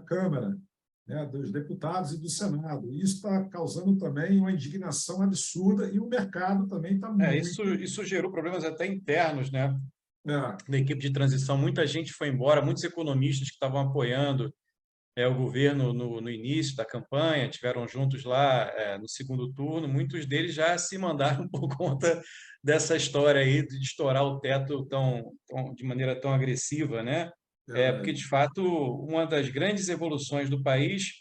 Câmara, né, dos deputados e do Senado. E isso está causando também uma indignação absurda e o mercado também está muito... Isso gerou problemas até internos, né? Da equipe de transição, muita gente foi embora, muitos economistas que estavam apoiando o governo no início da campanha, tiveram juntos lá no segundo turno, muitos deles já se mandaram por conta dessa história aí de estourar o teto de maneira tão agressiva, né? Porque, de fato, uma das grandes evoluções do país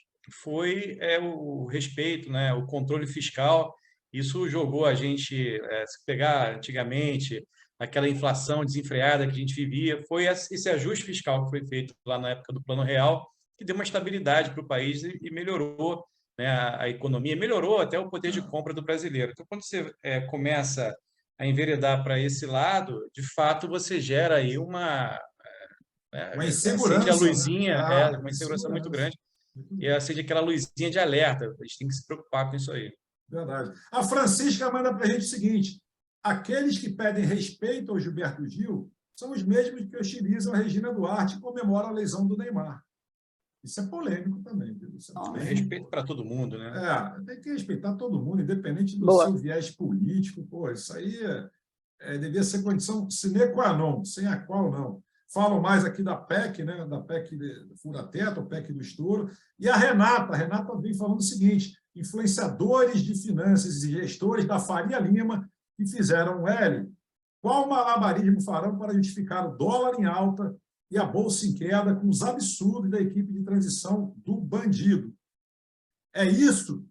foi o respeito, né? O controle fiscal. Isso jogou a gente, se pegar antigamente, aquela inflação desenfreada que a gente vivia, foi esse ajuste fiscal que foi feito lá na época do Plano Real, que deu uma estabilidade para o país e melhorou, né, a economia, melhorou até o poder de compra do brasileiro. Então, quando você começa a enveredar para esse lado, de fato, você gera aí uma insegurança, acende a luzinha, né? uma insegurança muito grande, e acende aquela luzinha de alerta. A gente tem que se preocupar com isso aí. Verdade. A Francisca manda para a gente o seguinte: aqueles que pedem respeito ao Gilberto Gil são os mesmos que hostilizam a Regina Duarte e comemoram a lesão do Neymar. Isso é polêmico também. Respeito para todo mundo, né? Tem que respeitar todo mundo, independente do seu viés político. Pô, isso aí devia ser condição sine qua non, sem a qual não. Falam mais aqui da PEC, né? Da PEC do fura-teto, a PEC do estouro. E a Renata vem falando o seguinte: influenciadores de finanças e gestores da Faria Lima que fizeram qual malabarismo farão para justificar o dólar em alta e a bolsa em queda com os absurdos da equipe de transição do bandido? É isso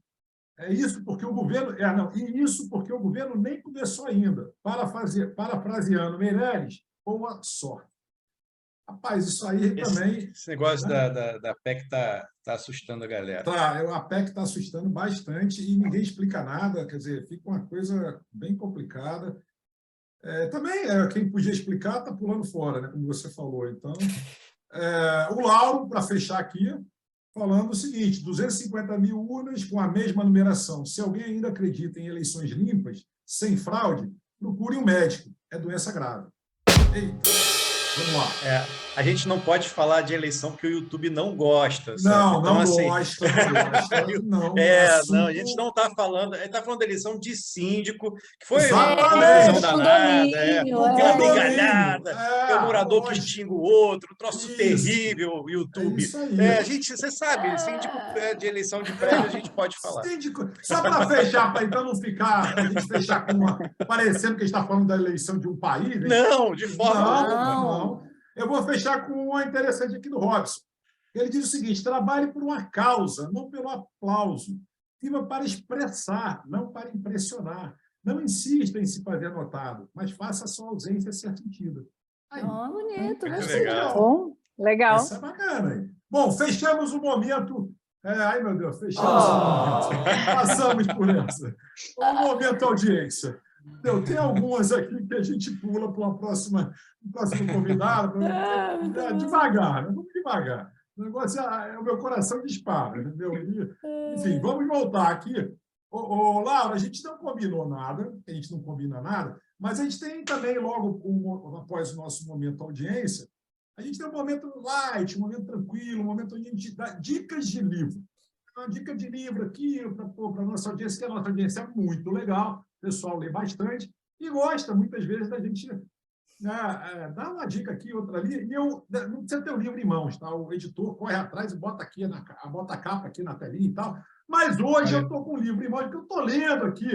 porque o governo... isso porque o governo nem começou ainda. Parafraseando Meirelles, boa sorte. Rapaz, isso aí também... Esse negócio da PEC está assustando a galera. A PEC está assustando bastante e ninguém explica nada, quer dizer, fica uma coisa bem complicada. Também, quem podia explicar está pulando fora, né, como você falou. Então, o Lauro, para fechar aqui, falando o seguinte: 250 mil urnas com a mesma numeração. Se alguém ainda acredita em eleições limpas, sem fraude, procure um médico. É doença grave. Eita. Vamos lá. A gente não pode falar de eleição porque o YouTube não gosta. Sabe? Não, então, não assim... gosta. Não, a gente não está falando... A gente está falando da eleição de síndico, que foi uma eleição danada, uma brigalhada, o morador que xinga o outro, um troço terrível, o YouTube. Você sabe, síndico de eleição de prédio a gente pode falar. Síndico, só para fechar, para então não ficar, a gente fechar com parecendo que a gente está falando da eleição de um país. Né? Não, de forma alguma. Eu vou fechar com uma interessante aqui do Robson. Ele diz o seguinte: trabalhe por uma causa, não pelo aplauso. Viva para expressar, não para impressionar. Não insista em se fazer notado, mas faça a sua ausência ser sentida. Aí, Bonito, Muito gostei. legal. Bom, legal. essa é bacana. Hein? Bom, fechamos o momento. Ai, meu Deus, fechamos o momento. Passamos por essa. O momento audiência. Tem algumas aqui que a gente pula para um próximo convidado. Devagar, né? Vamos devagar. O negócio o meu coração dispara, entendeu? Enfim, vamos voltar aqui. Laura, a gente não combinou nada, a gente não combina nada, mas a gente tem também, logo após o nosso momento audiência, a gente tem um momento light, um momento tranquilo, um momento onde a gente dá dicas de livro. Uma dica de livro aqui para a nossa audiência, que a nossa audiência é muito legal, o pessoal lê bastante e gosta, muitas vezes, da gente dar uma dica aqui, outra ali, e não precisa ter o livro em mãos, tá? O editor corre atrás e bota a capa aqui na telinha e tal. Mas hoje eu estou com um livro em mãos que eu estou lendo aqui.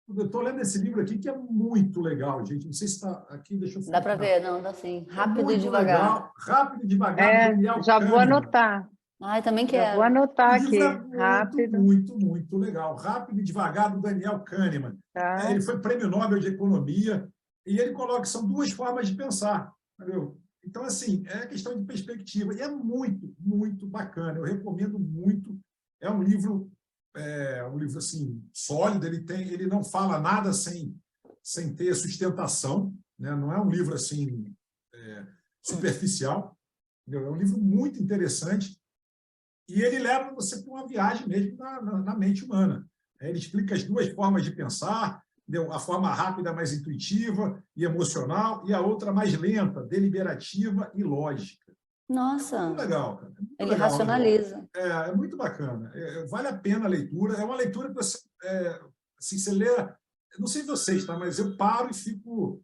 Eu estou lendo esse livro aqui, que é muito legal, gente. Não sei se está aqui, deixa eu Dá para ver, não, dá sim. Rápido e muito devagar. legal. Rápido e devagar, Daniel Já vou Kahneman. anotar. Ai, também Já quero. vou anotar O aqui. livro é muito, Rápido. muito legal. Rápido e devagar, do Daniel Kahneman. Tá. Ele foi prêmio Nobel de Economia e ele coloca que são duas formas de pensar. Entendeu? Então, assim, é questão de perspectiva. E é muito, muito bacana. Eu recomendo muito. É um livro assim, sólido. Ele não fala nada sem ter sustentação. Né? Não é um livro assim, superficial. Entendeu? É um livro muito interessante. E ele leva você para uma viagem mesmo na mente humana. Ele explica as duas formas de pensar, a forma rápida, mais intuitiva e emocional, e a outra mais lenta, deliberativa e lógica. Nossa, É muito legal, cara. É muito ele legal, racionaliza. é muito bacana. Vale a pena a leitura. É uma leitura que você, assim, você lê... Não sei vocês, tá? Mas eu paro e fico...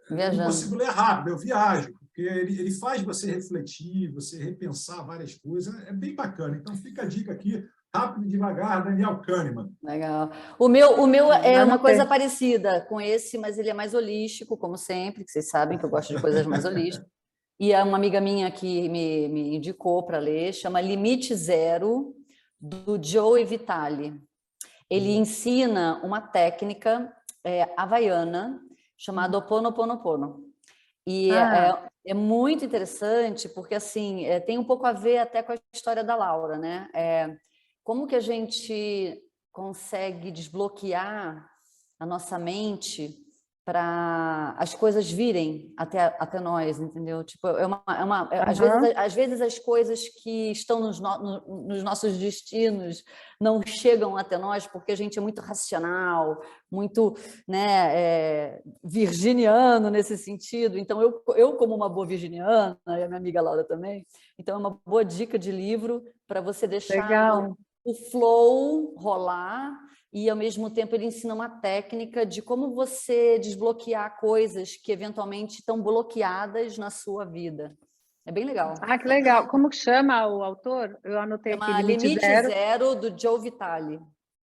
Eu não consigo ler rápido, eu viajo. Porque ele faz você refletir, você repensar várias coisas. É bem bacana. Então, fica a dica aqui, Rápido e Devagar, Daniel Kahneman. Legal. O meu é uma Anotei. coisa parecida com esse, mas ele é mais holístico, como sempre, que vocês sabem que eu gosto de coisas mais holísticas. E é uma amiga minha que me indicou para ler, chama Limite Zero, do Joe Vitale. Ele ensina uma técnica havaiana chamada Ho'oponopono. E é muito interessante, porque assim tem um pouco a ver até com a história da Laura, né? Como que a gente consegue desbloquear a nossa mente para as coisas virem até nós, entendeu? Tipo, às vezes as coisas que estão nos nossos destinos não chegam até nós porque a gente é muito racional, muito, né, virginiano nesse sentido. Então, eu como uma boa virginiana, e a minha amiga Laura também, então é uma boa dica de livro para você deixar o flow rolar. E, ao mesmo tempo, ele ensina uma técnica de como você desbloquear coisas que, eventualmente, estão bloqueadas na sua vida. É bem legal. Ah, que legal. Como que chama o autor? Eu anotei aqui, Limite Zero, do Joe Vitale.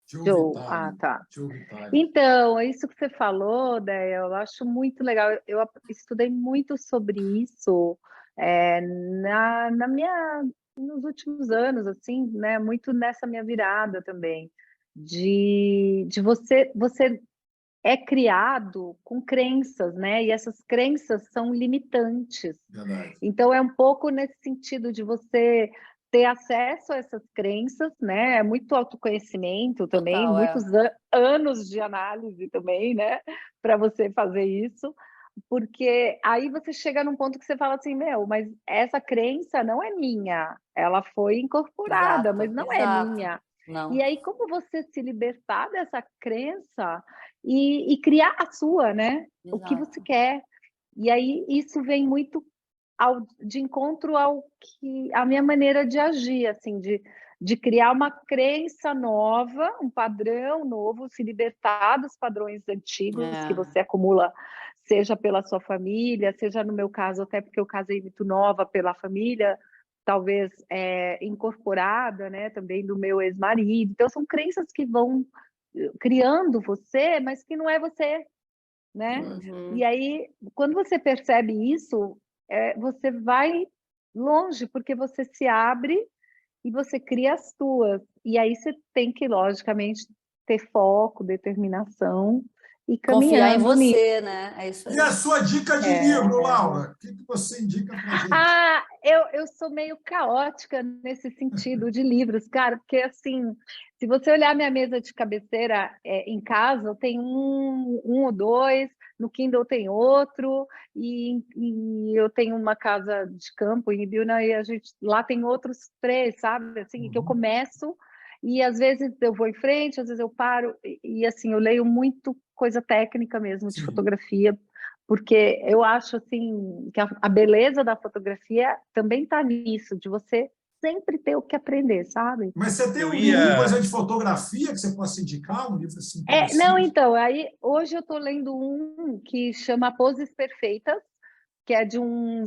Joe. Ah, tá. Joe Vitale. Então, isso que você falou, Déia, eu acho muito legal. Eu estudei muito sobre isso nos últimos anos, assim, né? Muito nessa minha virada também. De você é criado com crenças, né? E essas crenças são limitantes. Verdade. Então, é um pouco nesse sentido de você ter acesso a essas crenças, né? É muito autoconhecimento também, Total, muitos anos de análise também, né? Para você fazer isso. Porque aí você chega num ponto que você fala assim, mas essa crença não é minha. Ela foi incorporada, mas não é minha. Não. E aí, como você se libertar dessa crença e criar a sua, né? Exato. O que você quer. E aí, isso vem muito de encontro ao que a minha maneira de agir, assim, de criar uma crença nova, um padrão novo, se libertar dos padrões antigos que você acumula, seja pela sua família, seja no meu caso, até porque eu casei muito nova, pela família, talvez incorporada, né, também do meu ex-marido. Então, são crenças que vão criando você, mas que não é você, né? Uhum. E aí, quando você percebe isso, você vai longe, porque você se abre e você cria as tuas. E aí você tem que, logicamente, ter foco, determinação e Confiar em caminhando nisso. você, né? É isso aí. E a sua dica de livro, Laura? O que você indica para a gente? Ah, eu sou meio caótica nesse sentido de livros, cara, porque assim, se você olhar minha mesa de cabeceira em casa, eu tenho um ou dois, no Kindle tem outro, e eu tenho uma casa de campo em Ibiúna e lá tem outros três, sabe? Assim, que eu começo e às vezes eu vou em frente, às vezes eu paro, assim, eu leio muito coisa técnica mesmo, de Sim. fotografia, porque eu acho assim que a beleza da fotografia também está nisso, de você sempre ter o que aprender, sabe? Mas você tem Eu um livro, por ia... exemplo, de fotografia que você possa indicar? Um livro assim Não, interessante? então, aí hoje eu estou lendo um que chama Poses Perfeitas, que é de um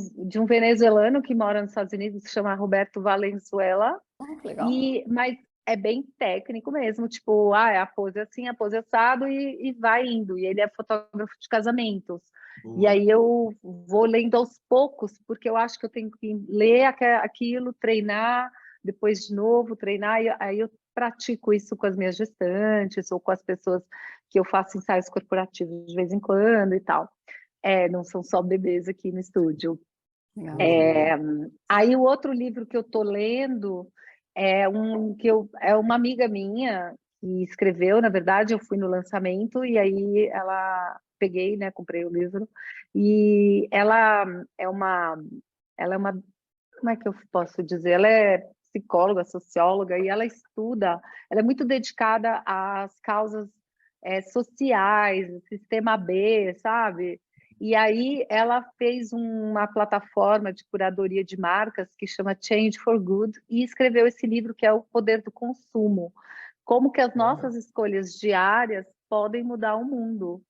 venezuelano que mora nos Estados Unidos, que se chama Roberto Valenzuela, Que legal. mas é bem técnico mesmo, tipo, é a pose assim, a pose assado e vai indo. E ele é fotógrafo de casamentos. E Boa. aí eu vou lendo aos poucos, porque eu acho que eu tenho que ler aquilo, treinar, depois de novo treinar, e aí eu pratico isso com as minhas gestantes ou com as pessoas que eu faço ensaios corporativos de vez em quando e tal. Não são só bebês aqui no estúdio. Legal. Aí o outro livro que eu estou lendo é uma amiga minha que escreveu, na verdade, eu fui no lançamento e aí peguei, né, comprei o livro e ela é uma, como é que eu posso dizer? Ela é psicóloga, socióloga e ela é muito dedicada às causas sociais, sistema B, sabe? E aí ela fez uma plataforma de curadoria de marcas que chama Change for Good e escreveu esse livro que é O Poder do Consumo. Como que as nossas escolhas diárias podem mudar o mundo.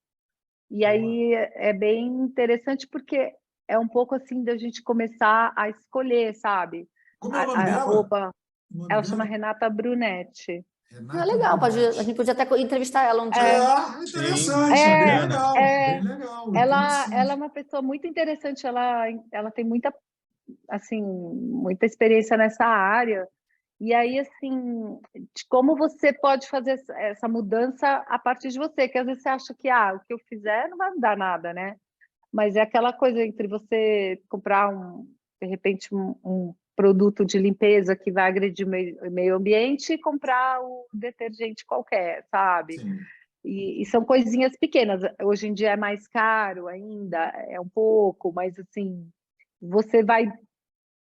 E aí é bem interessante porque é um pouco assim da gente começar a escolher, sabe? Como é o nome A dela? roupa. O nome Ela dela? chama Renata Brunetti. Renata Legal, a Brunetti. gente podia até entrevistar ela um dia. Sim, Interessante, bem É, bacana. legal, é, bem legal, ela é interessante. uma pessoa muito interessante, ela tem muita, assim, muita experiência nessa área. E aí, assim, de como você pode fazer essa mudança a partir de você, que às vezes você acha que o que eu fizer não vai mudar nada, né? Mas é aquela coisa entre você comprar de repente, um produto de limpeza que vai agredir o meio ambiente e comprar o detergente qualquer, sabe? Sim. E são coisinhas pequenas. Hoje em dia é mais caro ainda, é um pouco, mas assim, você vai,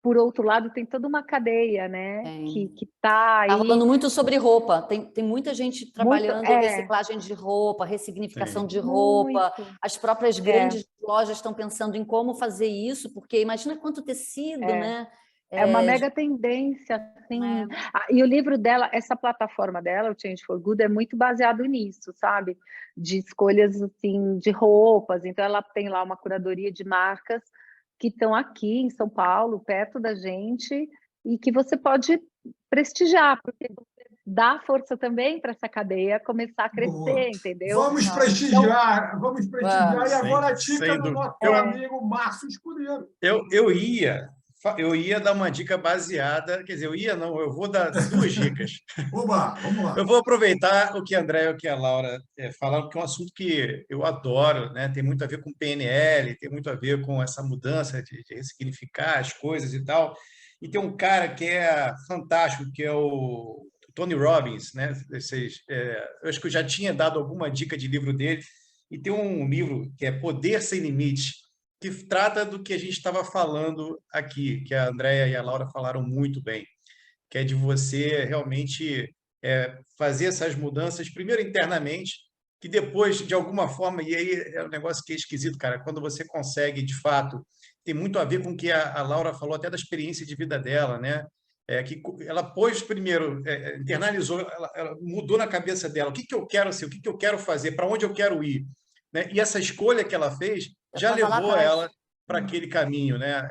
por outro lado, tem toda uma cadeia, né? Tem. Que tá Tá aí rolando muito sobre roupa. Tem muita gente muito, trabalhando reciclagem de roupa, ressignificação Sim. de roupa. muito, As próprias é, grandes lojas estão pensando em como fazer isso, porque imagina quanto tecido, é. né? É uma mega tendência, assim. E o livro dela, essa plataforma dela, o Change for Good, é muito baseado nisso, sabe? De escolhas, assim, de roupas. Então, ela tem lá uma curadoria de marcas que estão aqui em São Paulo, perto da gente, e que você pode prestigiar, porque você dá força também para essa cadeia começar a Boa. crescer, entendeu? Vamos Legal. prestigiar, vamos prestigiar. E Vamos. agora a Sem, dica sem do dúvida. nosso amigo Márcio Escudeiro. Eu ia dar uma dica baseada, quer dizer, eu vou dar duas dicas. Oba, vamos lá. Eu vou aproveitar o que a André e o que a Laura falaram, porque é um assunto que eu adoro, né? Tem muito a ver com PNL, tem muito a ver com essa mudança de ressignificar as coisas e tal. E tem um cara que é fantástico, que é o Tony Robbins, né? Eu acho que eu já tinha dado alguma dica de livro dele, e tem um livro que é Poder Sem Limite, que trata do que a gente estava falando aqui, que a Andréia e a Laura falaram muito bem, que é de você realmente fazer essas mudanças, primeiro internamente, que depois, de alguma forma, e aí é um negócio que é esquisito, cara, quando você consegue, de fato, tem muito a ver com o que a Laura falou, até da experiência de vida dela, né? Que ela pôs primeiro, internalizou, ela mudou na cabeça dela, o que eu quero ser, o que eu quero fazer, para onde eu quero ir, né? E essa escolha que ela fez já Estava lá levou atrás. ela para aquele caminho, né?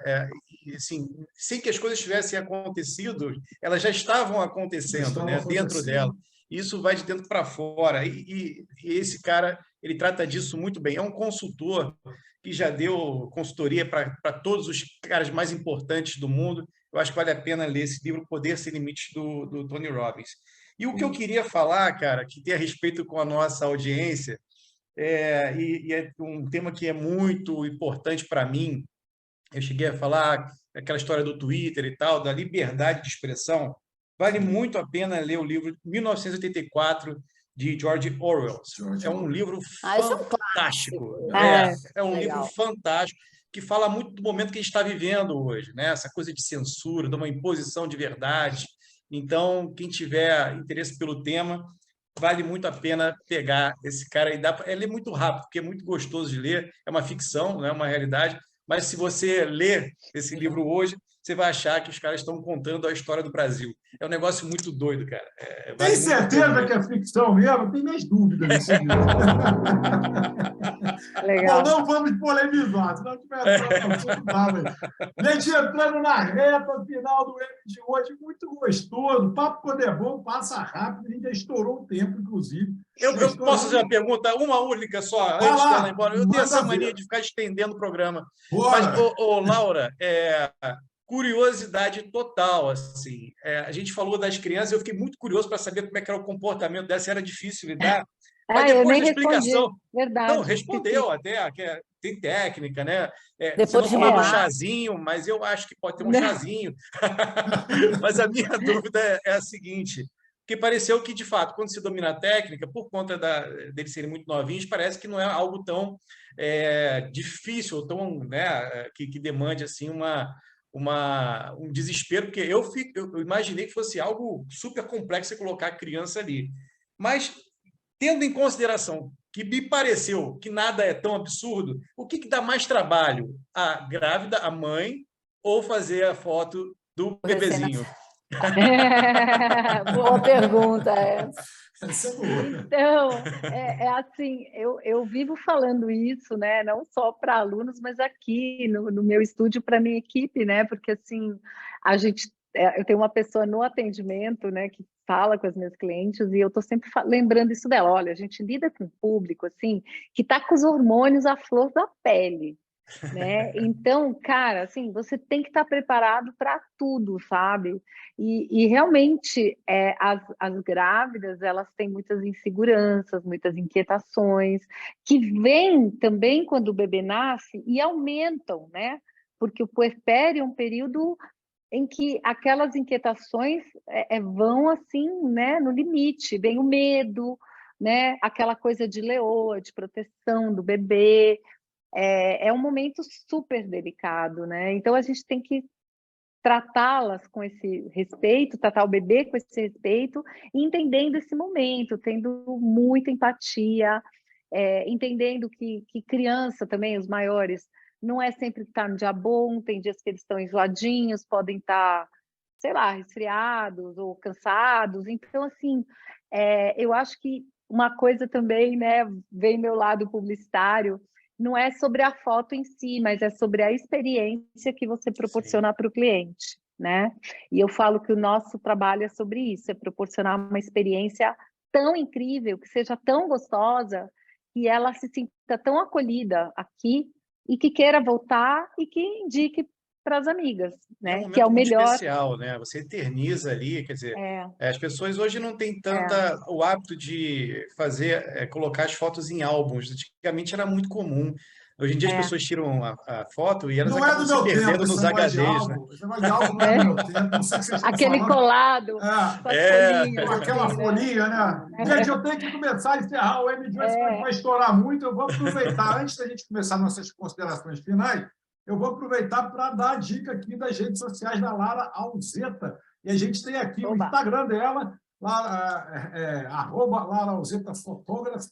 E, assim, sem que as coisas tivessem acontecido, elas já estavam acontecendo, né? Dentro dela. Isso vai de dentro para fora. E esse cara, ele trata disso muito bem. É um consultor que já deu consultoria para todos os caras mais importantes do mundo. Eu acho que vale a pena ler esse livro, Poder Sem Limites, do Tony Robbins. E o que eu queria falar, cara, que tem a respeito com a nossa audiência, e é um tema que é muito importante para mim. Eu cheguei a falar aquela história do Twitter e tal, da liberdade de expressão. Vale muito a pena ler o livro 1984, de George Orwell. É um livro Isso é um fantástico. clássico. É um livro Legal. fantástico que fala muito do momento que a gente está vivendo hoje, né? Essa coisa de censura, de uma imposição de verdade. Então, quem tiver interesse pelo tema, vale muito a pena pegar esse cara e ele é muito rápido, porque é muito gostoso de ler, é uma ficção, não é uma realidade, mas se você ler esse livro hoje, você vai achar que os caras estão contando a história do Brasil. É um negócio muito doido, cara. Tem certeza que é ficção mesmo? Tem minhas dúvidas nesse livro. Legal. Bom, não vamos polemizar, senão tiver gente, entrando na reta final do M de hoje, muito gostoso. O papo, quando é bom, passa rápido, a gente já estourou o tempo, inclusive. Eu posso fazer uma pergunta, uma única só, antes dela ir embora? Eu tenho essa mania de ficar estendendo o programa. Mas, Laura, curiosidade total, assim. A gente falou das crianças, eu fiquei muito curioso para saber como é que era o comportamento dessa, se era difícil lidar. Mas depois da explicação... Verdade. Não, respondeu até, que tem técnica, né? Depois você não de falou do mamar. chazinho, mas eu acho que pode ter um chazinho. Mas a minha dúvida é a seguinte, porque pareceu que, de fato, quando se domina a técnica, por conta deles serem muito novinhos, parece que não é algo tão difícil, tão, né, que demande assim, um desespero, porque eu imaginei que fosse algo super complexo você colocar a criança ali. Mas, tendo em consideração que me pareceu que nada é tão absurdo, o que dá mais trabalho? A grávida, a mãe, ou fazer a foto do bebezinho? Boa pergunta. Então, assim, eu vivo falando isso, né? Não só para alunos, mas aqui no meu estúdio para minha equipe, né? Porque assim, eu tenho uma pessoa no atendimento, né, que fala com as minhas clientes e eu estou sempre lembrando isso dela. Olha, a gente lida com um público assim que está com os hormônios à flor da pele, né? Então, cara, assim, você tem que estar preparado para tudo, sabe? E realmente as grávidas, elas têm muitas inseguranças, muitas inquietações que vêm também quando o bebê nasce e aumentam, né? Porque o puerpério é um período em que aquelas inquietações vão assim, né, no limite, vem o medo, né, aquela coisa de leoa, de proteção do bebê, é um momento super delicado, né? Então a gente tem que tratá-las com esse respeito, tratar o bebê com esse respeito, e entendendo esse momento, tendo muita empatia, entendendo que criança também, os maiores, não é sempre que está no dia bom, tem dias que eles estão enjoadinhos, podem estar, sei lá, resfriados ou cansados. Então, assim, eu acho que uma coisa também, né, vem meu lado publicitário, não é sobre a foto em si, mas é sobre a experiência que você proporciona para o cliente, né? E eu falo que o nosso trabalho é sobre isso, é proporcionar uma experiência tão incrível, que seja tão gostosa, que ela se sinta tão acolhida aqui e que queira voltar e que indique para as amigas, né? Um que é o muito melhor. especial, né? Você eterniza ali, quer dizer, as pessoas hoje não têm o hábito de colocar as fotos em álbuns. Antigamente era muito comum. Hoje em dia as pessoas tiram a foto e elas acabam se perdendo nos HDs, né? Esse negócio de álbum não é do meu tempo, não sei o que vocês estão Aquele falando. colado, com as folhinhas, com aquela assim, folhinha, né? Gente, eu tenho que começar a encerrar o M de hoje, vai estourar muito. Eu vou aproveitar, antes da gente começar nossas considerações finais, eu vou aproveitar para dar a dica aqui das redes sociais da Lara Alzeta. E a gente tem aqui o Instagram dela, @LaraAlzetaFotógrafa.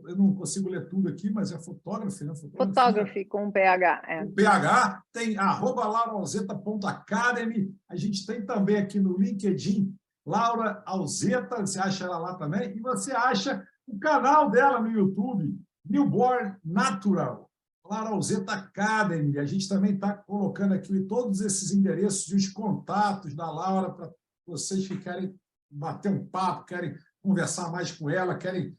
Eu não consigo ler tudo aqui, mas é fotógrafo, né? Fotógrafo com PH. O PH tem @LauraAlzeta.academy. A gente tem também aqui no LinkedIn Laura Alzeta, você acha ela lá também. E você acha o canal dela no YouTube, Newborn Natural, Laura Alzeta Academy. A gente também está colocando aqui todos esses endereços e os contatos da Laura para vocês que querem bater um papo, querem conversar mais com ela, querem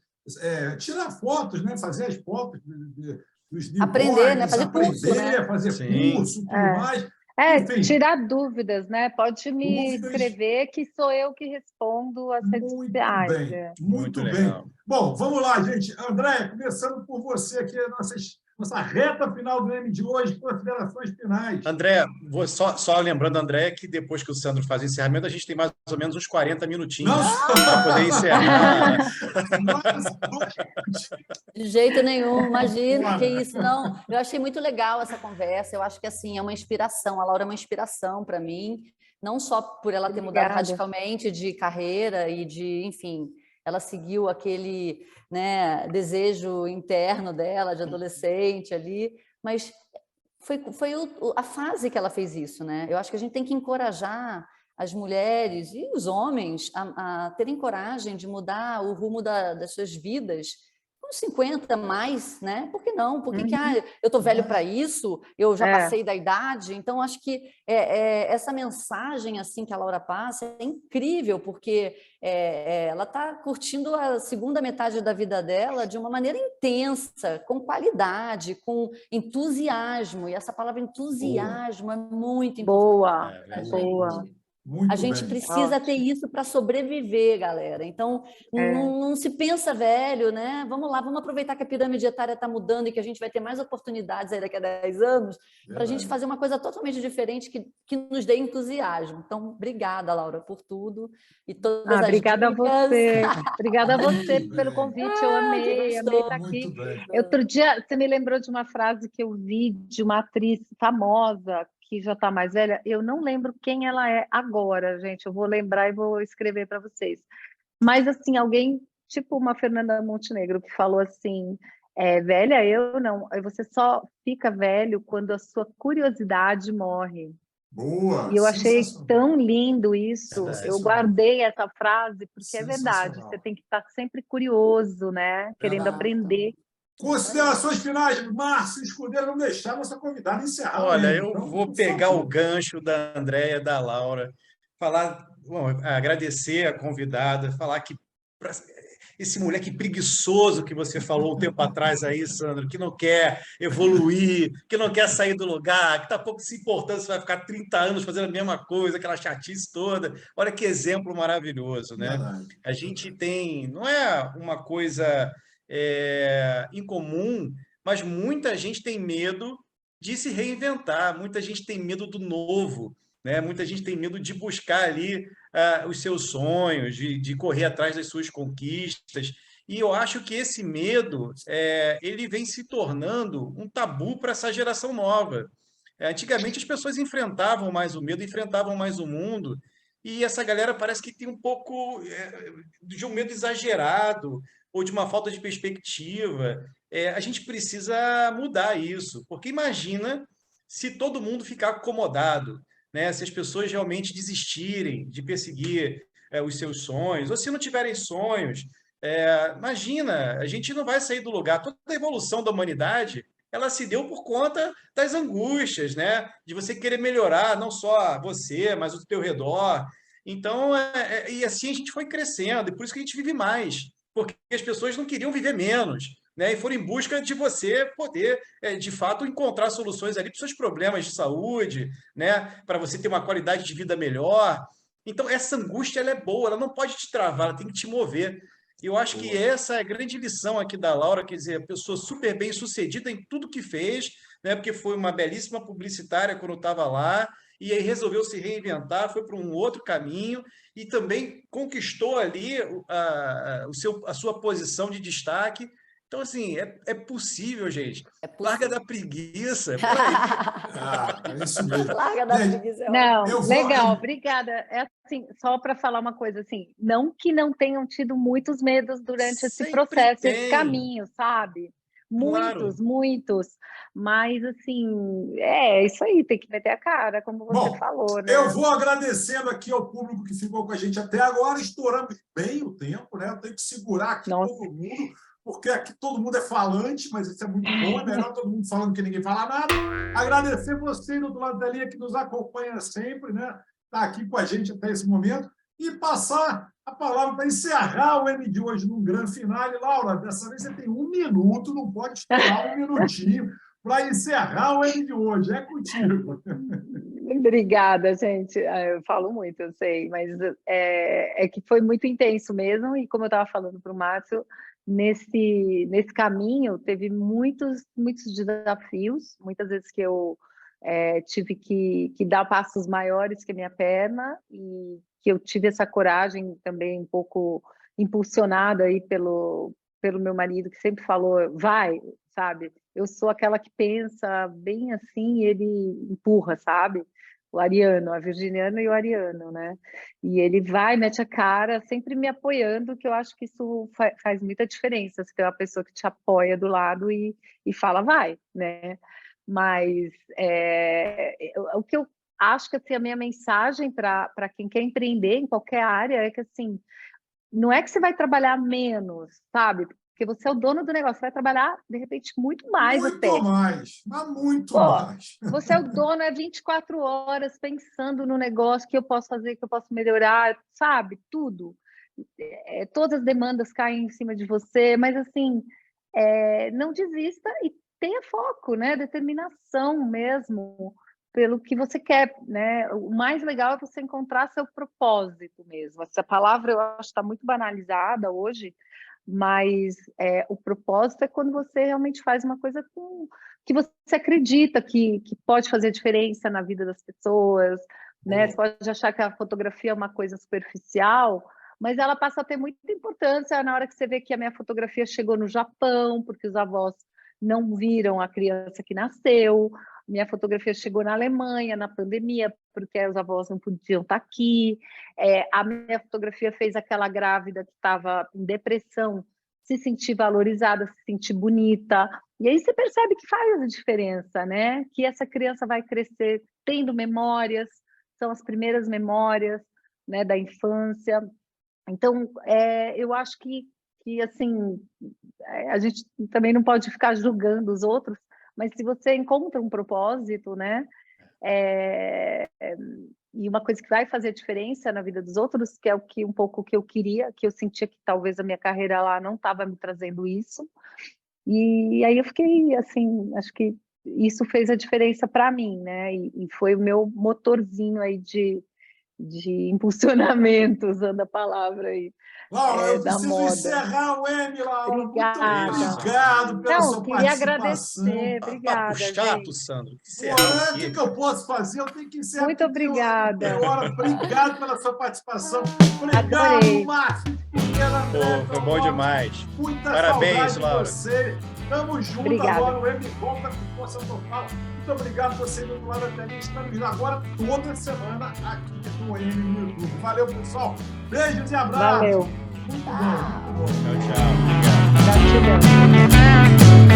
tirar fotos, né? Fazer as fotos dos newborns, aprender, né? Fazer curso, né? Fazer curso, tudo mais. Enfim, tirar dúvidas, né? Pode me dúvidas. escrever que sou eu que respondo as redes Muito sociais. bem, muito bem. legal. Bom, vamos lá, gente. André, começando por você aqui, nossa reta final do M de hoje, considerações finais. André, só lembrando, André, que depois que o Sandro faz o encerramento, a gente tem mais ou menos uns 40 minutinhos para poder encerrar. De jeito nenhum, imagina, que isso, não. Eu achei muito legal essa conversa, eu acho que assim, é uma inspiração, a Laura é uma inspiração para mim, não só por ela ter mudado radicalmente de carreira e de, enfim, ela seguiu aquele, né, desejo interno dela, de adolescente ali, mas foi a fase que ela fez isso, né? Eu acho que a gente tem que encorajar as mulheres e os homens a terem coragem de mudar o rumo das suas vidas com 50 mais, né? Por que não? Por que eu estou velho para isso? Eu já passei da idade? Então, acho que essa mensagem assim que a Laura passa é incrível, porque ela está curtindo a segunda metade da vida dela de uma maneira intensa, com qualidade, com entusiasmo. E essa palavra entusiasmo é muito importante. Boa. Muito a gente bem. precisa ter isso para sobreviver, galera. Então, não se pensa velho, né? Vamos lá, vamos aproveitar que a pirâmide etária está mudando e que a gente vai ter mais oportunidades aí daqui a 10 anos para a gente fazer uma coisa totalmente diferente que nos dê entusiasmo. Então, obrigada, Laura, por tudo e todas as obrigada dicas. a você. Obrigada a você pelo convite. Eu amei estar aqui. Outro dia, você me lembrou de uma frase que eu vi de uma atriz famosa que já está mais velha, eu não lembro quem ela é agora, gente, eu vou lembrar e vou escrever para vocês. Mas, assim, alguém, tipo uma Fernanda Montenegro, que falou assim, velha, eu não, você só fica velho quando a sua curiosidade morre. Boa! E eu achei tão lindo isso, eu guardei essa frase, porque é verdade, você tem que estar sempre curioso, né? Querendo aprender. Considerações finais, Márcio Escudeiro, não deixar nossa convidada encerrar. Olha, eu vou pegar o gancho da Andréia, da Laura, agradecer a convidada, falar que esse moleque preguiçoso que você falou um tempo atrás aí, Sandro, que não quer evoluir, que não quer sair do lugar, que está pouco se importando, você vai ficar 30 anos fazendo a mesma coisa, aquela chatice toda. Olha que exemplo maravilhoso, né? A gente tem, não é uma coisa incomum, mas muita gente tem medo de se reinventar, muita gente tem medo do novo, né? Muita gente tem medo de buscar ali os seus sonhos, de correr atrás das suas conquistas. E eu acho que esse medo ele vem se tornando um tabu para essa geração nova. Antigamente as pessoas enfrentavam mais o medo, enfrentavam mais o mundo, e essa galera parece que tem um pouco de um medo exagerado ou de uma falta de perspectiva. A gente precisa mudar isso, porque imagina se todo mundo ficar acomodado, né? Se as pessoas realmente desistirem de perseguir os seus sonhos, ou se não tiverem sonhos, imagina, a gente não vai sair do lugar. Toda a evolução da humanidade, ela se deu por conta das angústias, né? De você querer melhorar não só você, mas o teu redor. Então, e assim a gente foi crescendo, e por isso que a gente vive mais, porque as pessoas não queriam viver menos, né? E foram em busca de você poder, de fato, encontrar soluções ali para os seus problemas de saúde, né? Para você ter uma qualidade de vida melhor. Então, essa angústia ela é boa, ela não pode te travar, ela tem que te mover. E eu acho que essa é a grande lição aqui da Laura, quer dizer, a pessoa super bem sucedida em tudo que fez, né? Porque foi uma belíssima publicitária quando estava lá, e aí resolveu se reinventar, foi para um outro caminho e também conquistou ali a sua posição de destaque. Então, assim, é possível, gente. Larga da preguiça. É por aí. É isso mesmo. Larga da preguiça. Não, legal, obrigada. Assim, só para falar uma coisa, assim, não que não tenham tido muitos medos durante esse processo, esse caminho, sabe? Muitos. Mas, assim, isso aí, tem que meter a cara, como você falou, né? Eu vou agradecendo aqui ao público que ficou com a gente até agora. Estouramos bem o tempo, né? Eu tenho que segurar aqui todo mundo, porque aqui todo mundo é falante, mas isso é muito bom, é melhor todo mundo falando que ninguém fala nada. Agradecer você do outro lado da linha que nos acompanha sempre, né? Está aqui com a gente até esse momento, e passar a palavra para encerrar o M de hoje num grande final. Laura, dessa vez você tem 1 minuto, não pode estourar 1 minutinho para encerrar o M de hoje. É contigo. Obrigada, gente. Eu falo muito, eu sei, mas é que foi muito intenso mesmo, e como eu estava falando para o Márcio, nesse caminho teve muitos desafios, muitas vezes que eu tive que dar passos maiores que a minha perna, e que eu tive essa coragem também um pouco impulsionada aí pelo meu marido, que sempre falou, vai, sabe? Eu sou aquela que pensa bem assim, e ele empurra, sabe? O ariano, a virginiana e o ariano, né? E ele vai, mete a cara, sempre me apoiando, que eu acho que isso faz muita diferença, se tem uma pessoa que te apoia do lado e fala, vai, né? Mas o que eu acho que assim, a minha mensagem para quem quer empreender em qualquer área é que assim, não é que você vai trabalhar menos, sabe? Porque você é o dono do negócio, você vai trabalhar, de repente, muito mais até. Muito mais, mas muito Pô, mais. você é o dono, 24 horas pensando no negócio, que eu posso fazer, que eu posso melhorar, sabe? Tudo. Todas as demandas caem em cima de você, mas assim, não desista e tenha foco, né? Determinação mesmo pelo que você quer, né? O mais legal é você encontrar seu propósito mesmo. Essa palavra eu acho que está muito banalizada hoje, mas o propósito é quando você realmente faz uma coisa que você acredita que pode fazer diferença na vida das pessoas, né? Você pode achar que a fotografia é uma coisa superficial, mas ela passa a ter muita importância na hora que você vê que a minha fotografia chegou no Japão, porque os avós não viram a criança que nasceu. Minha fotografia chegou na Alemanha, na pandemia, porque os avós não podiam estar aqui. A minha fotografia fez aquela grávida que estava em depressão se sentir valorizada, se sentir bonita. E aí você percebe que faz a diferença, né? Que essa criança vai crescer tendo memórias, são as primeiras memórias, né, da infância. Então, eu acho que assim, a gente também não pode ficar julgando os outros, mas se você encontra um propósito, né, e uma coisa que vai fazer diferença na vida dos outros, que é um pouco o que eu queria, que eu sentia que talvez a minha carreira lá não estava me trazendo isso, e aí eu fiquei assim, acho que isso fez a diferença para mim, né, e foi o meu motorzinho aí de impulsionamento, usando a palavra aí. Laura, eu da preciso moda. encerrar o M, Laura. Obrigada. Muito obrigado pela sua queria participação. agradecer. Obrigada, Papo chato, gente. Sandro. O que eu posso fazer? Eu tenho que encerrar. Muito obrigada. Obrigado pela sua participação. Adorei. Obrigado, Márcio. Foi bom demais. Muita Parabéns, saudade Laura. de você. Tamo junto. Obrigada. Agora. O M volta com força total. Muito obrigado por você do outro lado da telinha. Estamos agora toda semana aqui no M no YouTube. Valeu, pessoal. Beijos e abraços. Valeu. Muito bom, muito bom. Tchau, tchau. Obrigado. Gratidão.